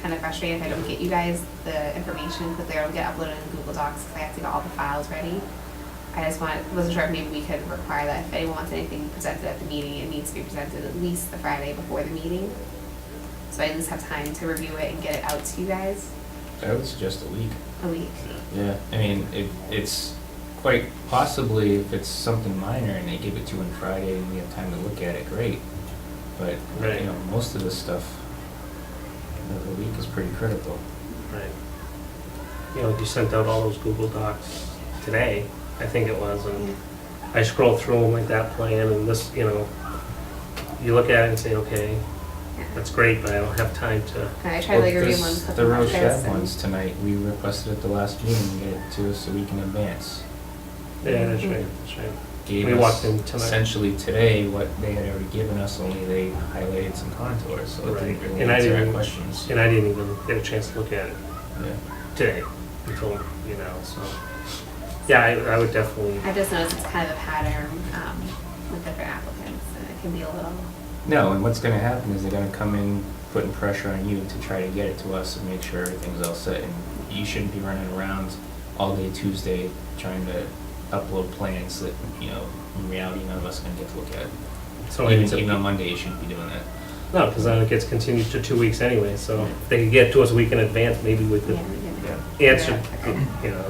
kind of frustrating if I don't get you guys the information quickly, or it'll get uploaded in Google Docs because I have to get all the files ready. I just wasn't sure if maybe we could require that if anyone wants anything presented at the meeting, it needs to be presented at least the Friday before the meeting. So I at least have time to review it and get it out to you guys I would suggest a week. a week. Yeah, I mean, it's quite possibly, if it's something minor and they give it to you on Friday and we have time to look at it, great. But, Right. you know, most of this stuff, the week is pretty critical. Right. You know, you sent out all those Google Docs today, I think it was, and Yeah. I scrolled through them like that plan and this, you know, you look at it and say, okay, Yeah. that's great, but I don't have time to, And I try to like review them on The Clifton Rose Podcast Chat and- ones tonight, we requested at the last meeting, and get it to us a week in advance. yeah, that's right, that's right. Gave We us walked in tonight. essentially today what they had already given us, only they highlighted some contours, so it Right. didn't really And I answer our didn't- questions. And I didn't even get a chance to look at it Yeah. today until, you know, so. Yeah, I would definitely, I just noticed it's kind of a pattern with different applicants, and it can be a little, No, and what's gonna happen is they're gonna come in, putting pressure on you to try to get it to us and make sure everything's all set, and you shouldn't be running around all day Tuesday trying to upload plans that, you know, in reality, none of us are gonna get to look at. so I Even on Monday, you shouldn't be doing that. no, because then it gets continued to 2 weeks anyway, so if they could get to us a week in advance, maybe we yeah, could we can. answer, you know.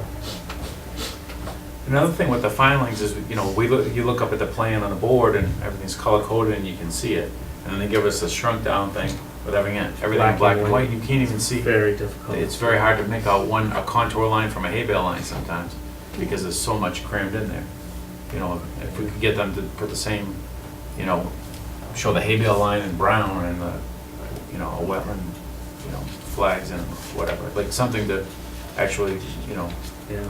Another thing with the filings is, you know, you look up at the plan on the board and everything's color coded and you can see it. And then they give us a shrunk down thing with everything black and white, you can't even see. Very difficult. It's very hard to make out a contour line from a hay bale line sometimes, because there's so much crammed in there. You know, if we could get them to put the same, you know, show the hay bale line in brown and the, you know, a wetland, you know, flags and whatever, like something to actually, you know, Yeah.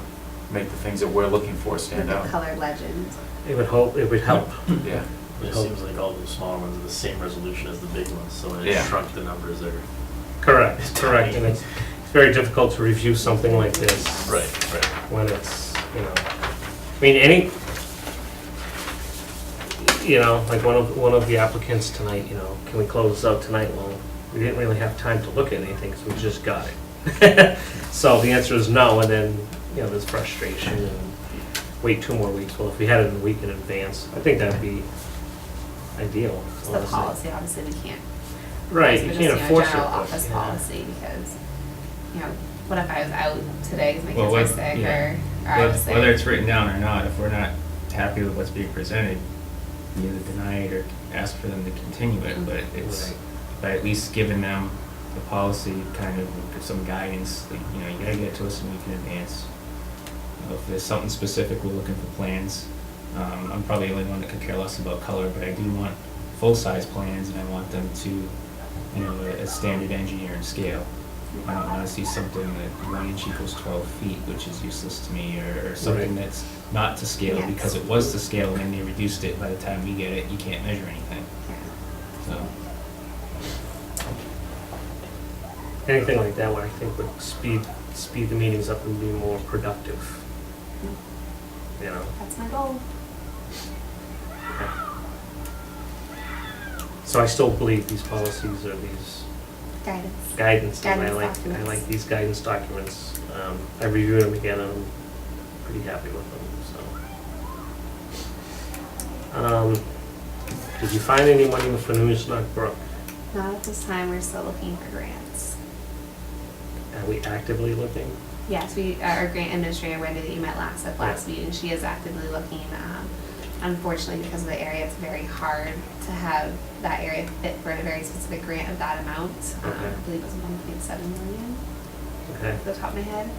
make the things that we're looking for With stand the out. colored legend. It would help. Yeah. It seems like all the smaller ones are the same resolution as the big ones, so when it Yeah. shrunk the numbers there. Correct, correct. And it's very difficult to review something like this. Right. When it's, you know, I mean, like one of the applicants tonight, you know, can we close this out tonight? Well, we didn't really have time to look at anything, because we just got it. So the answer is no, and then, you know, there's frustration and wait 2 more weeks. Well, if we had it a week in advance, I think that'd be ideal. It's the honestly. policy, obviously, we can't. Right, it's you just, can't enforce it. General but, office yeah. policy, because, you know, what if I was out today because my Well, kids were what- sick, yeah. or I was sick? Whether it's written down or not, if we're not happy with what's being presented, we either deny it or ask for them to continue it, but it's, Right. by at least giving them the policy, kind of some guidance, like, you know, you gotta get it to us a week in advance. You know, if there's something specific, we're looking for plans. I'm probably the only one that could care less about color, but I do want full-size plans, and I want them to, you know, a standard engineering scale. I don't wanna see something that 1 inch equals 12 feet, which is useless to me, or something Right. that's not to scale Yes. because it was to scale and then they reduced it. By the time we get it, you can't measure anything, Yeah. so. Anything like that would, I think, would speed the meetings up and be more productive. You know? That's my goal. So I still believe these policies are these Guidance. guidance, and I Guidance like documents. these guidance documents. I reviewed them again, and I'm pretty happy with them, so. Did you find any money for Newsnack Brook? Not at this time, we're still looking for grants. Are we actively looking? Yes, our grant administrator, Wendy, that you met last meeting, she is actively looking. Unfortunately, because of the area, it's very hard to have that area fit for a very specific grant of that amount. Okay. I believe it was 1.7 million, Okay, off the top of my head.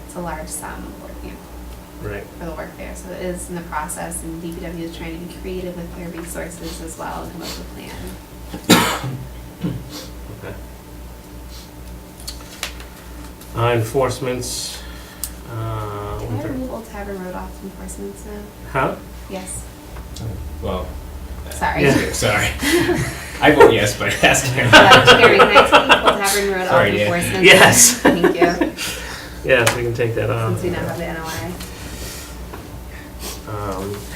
It's a large sum right. for the work there, so it is in the process, and DPW is trying to be creative with their resources as well and come up with a plan. Okay. Enforcements. Can I winter- remove Old Tavern Road off enforcements now? Huh? Yes, Well. sorry. Yeah. Sorry. I vote yes, but ask him. Jerry, can I take Old Tavern Road off Sorry, Dan. enforcement? Yes. Thank you, Yes, we can take that off. since we now have the NOI.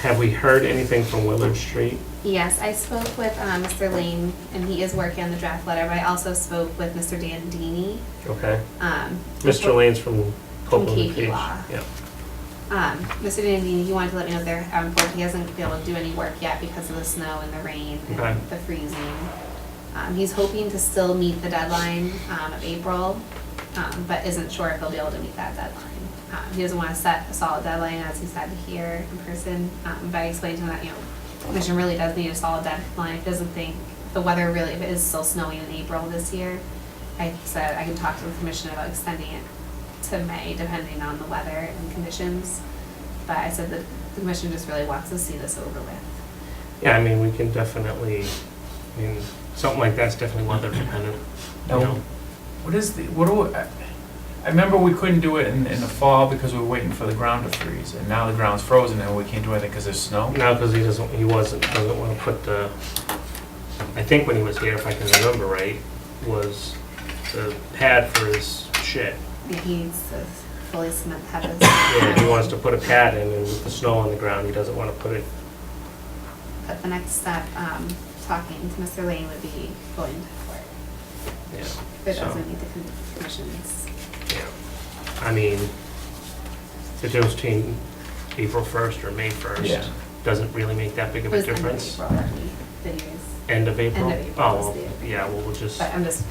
Have we heard anything from Willard Street? Yes, I spoke with Mr. Lane, and he is working on the draft letter, but I also spoke with Mr. Dandini. Okay. Mr. Lane's from Copeland and KP Page. Law. Yeah. Mr. Dandini, he wanted to let me know there, he hasn't been able to do any work yet because of the snow and the rain Okay. and the freezing. He's hoping to still meet the deadline of April, but isn't sure if he'll be able to meet that deadline. He doesn't want to set a solid deadline, as he said here in person, but I explained to him that, you know, Commission really does need a solid deadline. If it doesn't think, the weather really, if it is still snowing in April this year, I said I can talk to the commission about extending it to May, depending on the weather and conditions. But I said that the commission just really wants to see this over with. Yeah, I mean, we can definitely, I mean, something like that's definitely weather dependent. You No. know? I remember we couldn't do it in the fall because we were waiting for the ground to freeze, and now the ground's frozen and we can't do anything because there's snow. No, because he doesn't want to put the, I think when he was here, if I can remember right, was the pad for his shed. Yeah, he's fully cement headed. Yeah, he wants to put a pad in, and with the snow on the ground, he doesn't want to put it. But the next step, talking to Mr. Lane, would be going to court. Yeah. If it So, doesn't meet the commission's. yeah. I mean, the difference between April 1st or May 1st Yeah. doesn't really make that big of It a was end of difference. April that he was, End of April? End of April Oh, was well, the- yeah, well, we'll just, but I'm just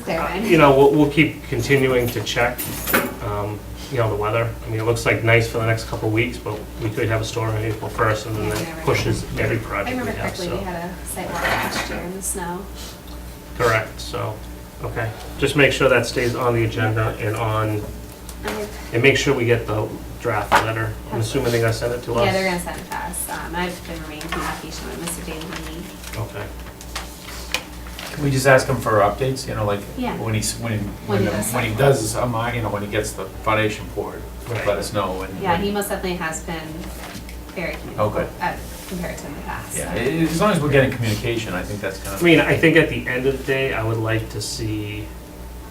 clarifying. you know, we'll keep continuing to check. the weather. I mean, it looks like nice for the next couple of weeks, but we could have a storm on April 1st, and then Yeah, that never know. pushes every I project we remember have, correctly, we so. had a site walk last year in the snow. Correct, so, okay. Just make sure that stays on the agenda and make sure we get the draft letter. I'm assuming they're gonna send it to us? Yeah, they're gonna send it to us. I've been remaining in communication with Mr. Daly. Okay. Can we just ask him for updates, like, Yeah. when he does, when he gets the foundation poured, Right. let us know. And Yeah, he most definitely has been very Oh, good. compared to in the past. Yeah, as long as we're getting communication, I think that's kind I of. mean, I think at the end of the day, I would like to see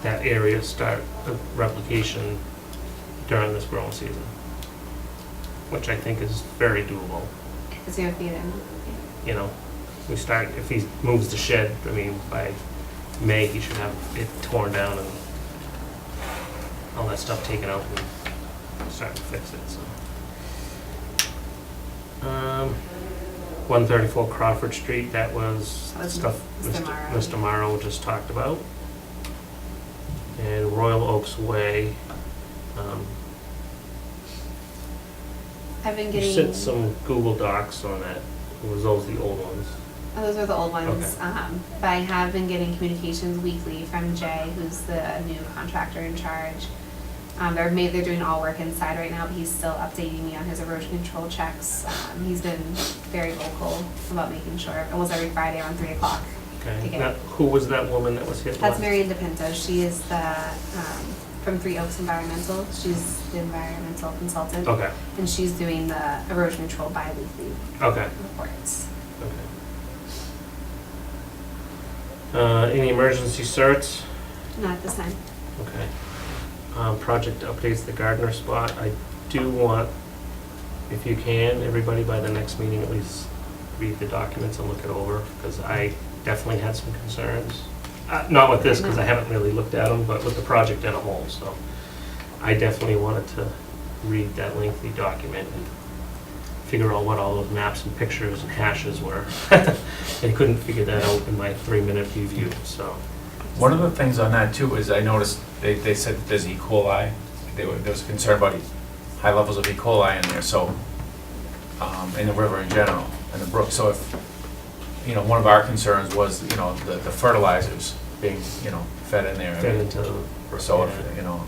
that area start a replication during this growing season, which I think is very doable. It's gonna be in. You know, we start, if he moves the shed, I mean, by May, he should have it torn down and all that stuff taken out and start to fix it, so. 134 Crawford Street, that was That was stuff Mr. Morrow. Mr. Morrow just talked about. And Royal Oaks Way, I've been you getting. sent some Google Docs on that. Was those the old ones? Oh, those are the old ones. Okay. But I have been getting communications weekly from Jay, who's the new contractor in charge. They're doing all work inside right now, but he's still updating me on his erosion control checks. He's been very vocal about making sure, almost every Friday around 3 o'clock. Okay. Okay. Now, who was that woman that was hit? That's last? Marion DePinto. She is the, from Three Oaks Environmental. She's the environmental consultant. Okay, And she's doing the erosion control bi-weekly okay. reports. Any emergency certs? Not this time. Okay. Project updates the gardener spot. I do want, if you can, everybody by the next meeting at least read the documents and look it over, because I definitely had some concerns. Not with this, because I haven't really looked at them, but with the project in a whole, so. I definitely wanted to read that lengthy document and figure out what all those maps and pictures and hashes were. I couldn't figure that out in my 3-minute review, so. One of the things on that too is I noticed they said that there's E. coli. There was concern about high levels of E. coli in there, so, in the river in general, in the brook. So if, one of our concerns was, the fertilizers being, fed in there. Fed into the. So if, Yeah.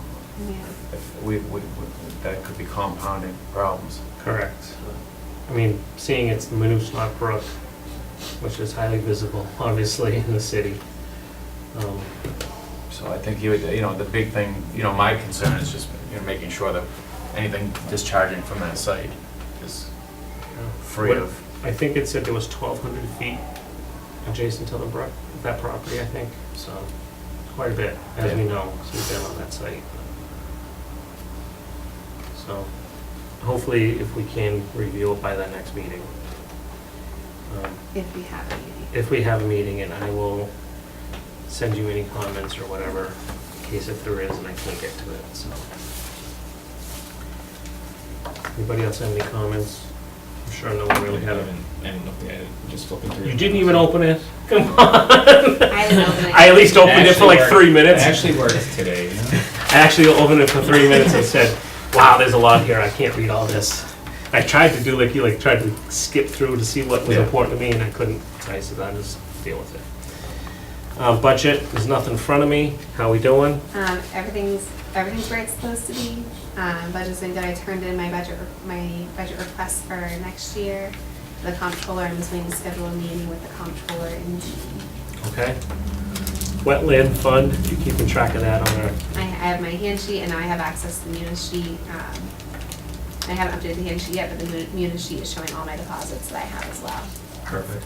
if we, that could be compounding problems. Correct. I mean, seeing it's the Minusnaw Brook, which is highly visible, obviously, in the city. So I think the big thing, my concern is just, making sure that anything discharging from that site is free What- of. I think it said there was 1,200 feet adjacent to the brook, that property, I think, so quite a bit, as we know, so we've been on that site. So hopefully, if we can review it by that next meeting. If we have a meeting. If we have a meeting, and I will send you any comments or whatever, in case if there is and I can't get to it, so. Anybody else have any comments? I'm sure no one really had it. I haven't looked at it, just flipping through. You didn't even open it? Come on! I didn't open it. I at least opened it for like 3 minutes. It actually worked today, I actually opened it for 3 minutes and said, wow, there's a lot here, I can't read all this. I tried to do like you tried to skip through to see what was Yeah. important to me, and I couldn't, so I said, I'll just deal with it. Budget, there's nothing in front of me, how we doing? Everything's where it's supposed to be. Budget's been good. I turned in my budget request for next year. The comptroller, I'm just waiting to schedule a meeting with the comptroller in June. Okay. Wetland fund, you keeping track of that on our, I have my hand sheet and now I have access to the munis sheet. I haven't updated the hand sheet yet, but the munis sheet is showing all my deposits that I have as well. Perfect.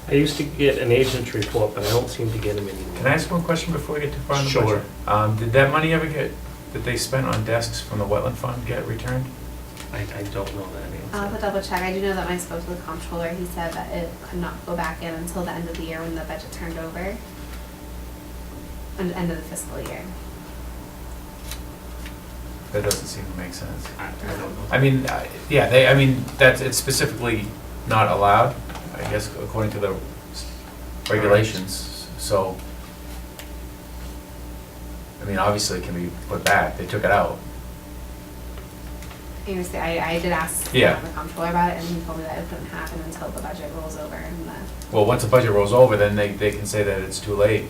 I used to get an agent's report, but I don't seem to get them anymore. Can I ask one question before we get too far in the Sure. budget? Did that money that they spent on desks from the wetland fund get returned? I don't know that I'll have answer. to double check. I do know that when I spoke to the comptroller, he said that it could not go back in until the end of the year when the budget turned over. And end of the fiscal year. That doesn't seem to make sense. I don't know. I mean, it's specifically not allowed, I guess, according to the regulations, so. mean, obviously it can be put back, they took it out. I understand, I did ask Yeah. the comptroller about it, and he told me that it couldn't happen until the budget rolls over and the, Well, once the budget rolls over, then they can say that it's too late.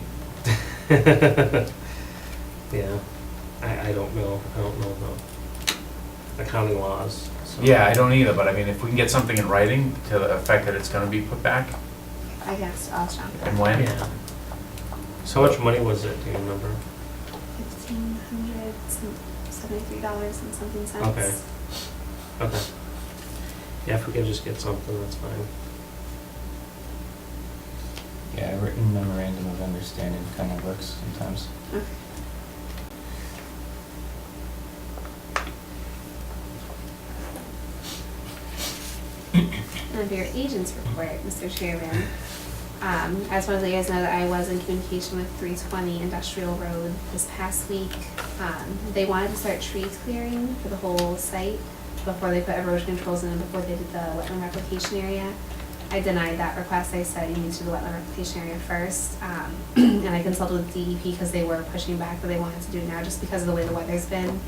Yeah, I don't know the accounting laws. So. Yeah, I don't either, but I mean, if we can get something in writing to the effect that it's gonna be put back, I guess, I'll show and when? Yeah. So how much money was it, do you remember? $1,573 and something cents. Okay. Okay. Yeah, if we can just get something, that's fine. Yeah, a written memorandum of understanding kind of works sometimes. Okay. Under your agent's report, Mr. Chairman, I just wanted to let you guys know that I was in communication with 320 Industrial Road this past week. They wanted to start tree clearing for the whole site before they put erosion controls in and before they did the wetland replication area. I denied that request. I said you need to do the wetland replication area first. And I consulted with DEP because they were pushing back, but they wanted to do it now just because of the way the weather's been.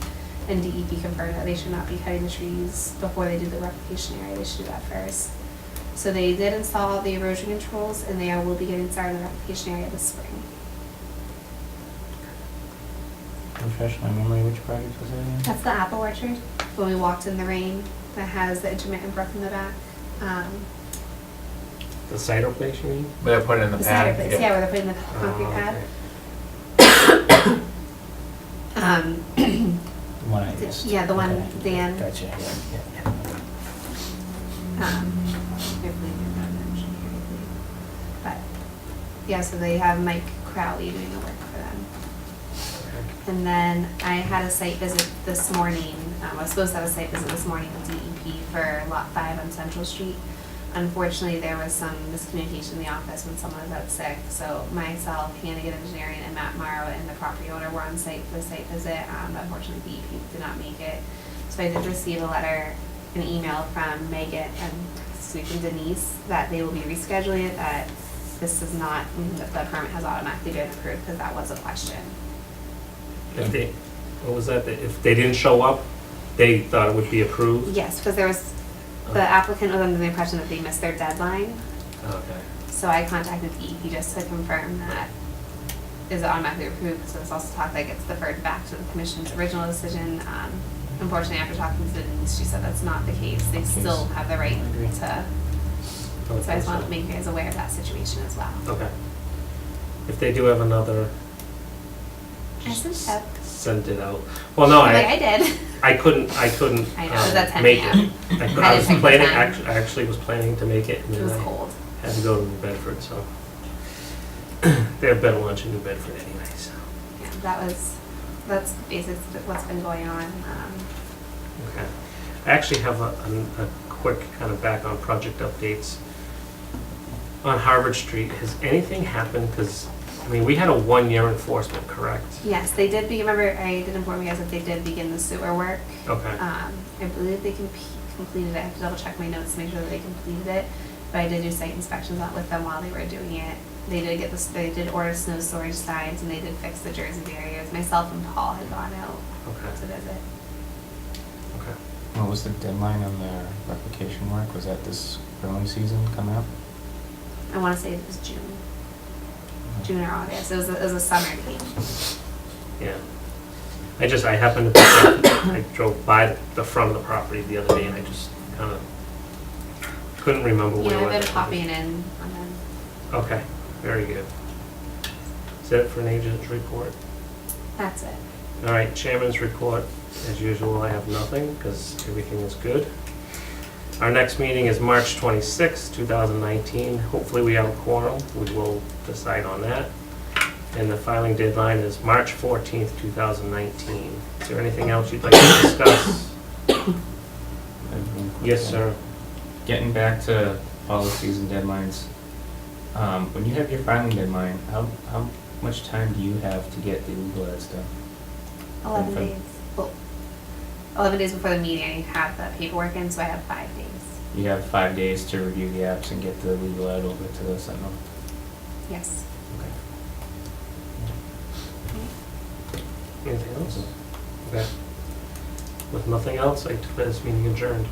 And DEP confirmed that they should not be cutting the trees before they do the replication area. They should do that first. So they did install the erosion controls, and they will be getting started on the replication area this spring. Refresh my memory, which project was that again? That's the apple orchard, when we walked in the rain, that has the intermittent brook in the back. The cider place, you mean? Where they put it in the The cider pad? place, yeah, where they're putting the concrete Oh, pad. okay. The one I missed. Yeah, the one Okay. Dan. Gotcha, yeah. I believe you're not mentioning anything. But, yeah, so they have Mike Crowley doing the work for them. And then I had a site visit this morning. I was supposed to have a site visit this morning with DEP for Lot 5 on Central Street. Unfortunately, there was some miscommunication in the office when someone was out sick. So myself, Hannigan Engineering, and Matt Morrow and the property owner were on site for the site visit. But unfortunately, DEP did not make it. So I did receive a letter, an email from Megan and from Denise that they will be rescheduling it, that this is not, that the permit has automatically been approved, because that was a question. If they, what was that? If they didn't show up, they thought it would be approved? Yes, because there was, the applicant was under the impression that they missed their deadline. Okay. So I contacted DEP just to confirm that is automatically approved. So it's also talk that gets deferred back to the commission's original decision. Unfortunately, after talking to Denise, she said that's not the case. They still have the right to, so I just wanted to make you guys aware of that situation as well. Okay. If they do have another, I sent that. send it out. Well, no, I did. I couldn't, I know, it was at 10 make a.m. it. I I was didn't pick the planning, time. I actually was planning to make it, and It then was I cold. had to go to New Bedford, so. They have better lunch in New Bedford anyway, so. Yeah, that's basically what's been going on. Okay. I actually have a quick kind of back on project updates. On Harvard Street, has anything happened? Because, I mean, we had a 1-year enforcement, correct? Yes, they did, remember, I did inform you guys that they did begin the sewer work. Okay. I believe they completed it. I have to double check my notes to make sure that they completed it. But I did do site inspections with them while they were doing it. They did get they did order snow storage signs, and they did fix the Jersey barriers. Myself and Paul had gone out Okay. to visit. Okay. What was the deadline on their replication work? Was that this growing season coming up? I want to say it was June or August. It was a summer date. Yeah. I happened to pick up, I drove by the front of the property the other day, and I just kind of couldn't remember where it Yeah, was. I've been popping in on them. Okay, very good. Is that it for an agent's report? That's it. All right, chairman's report. As usual, I have nothing because everything is good. Our next meeting is March 26, 2019. Hopefully we have a quorum. We will decide on that. And the filing deadline is March 14th, 2019. Is there anything else you'd like to discuss? Yes, sir. Getting back to policies and deadlines, when you have your filing deadline, how much time do you have to get the legal ads done? 11 days. Well, 11 days before the meeting, I have the paperwork in, so I have 5 days. You have 5 days to review the apps and get the legal ad over to the Sentinel. Yes. Okay. Anything else? Okay. With nothing else, I declare this meeting adjourned.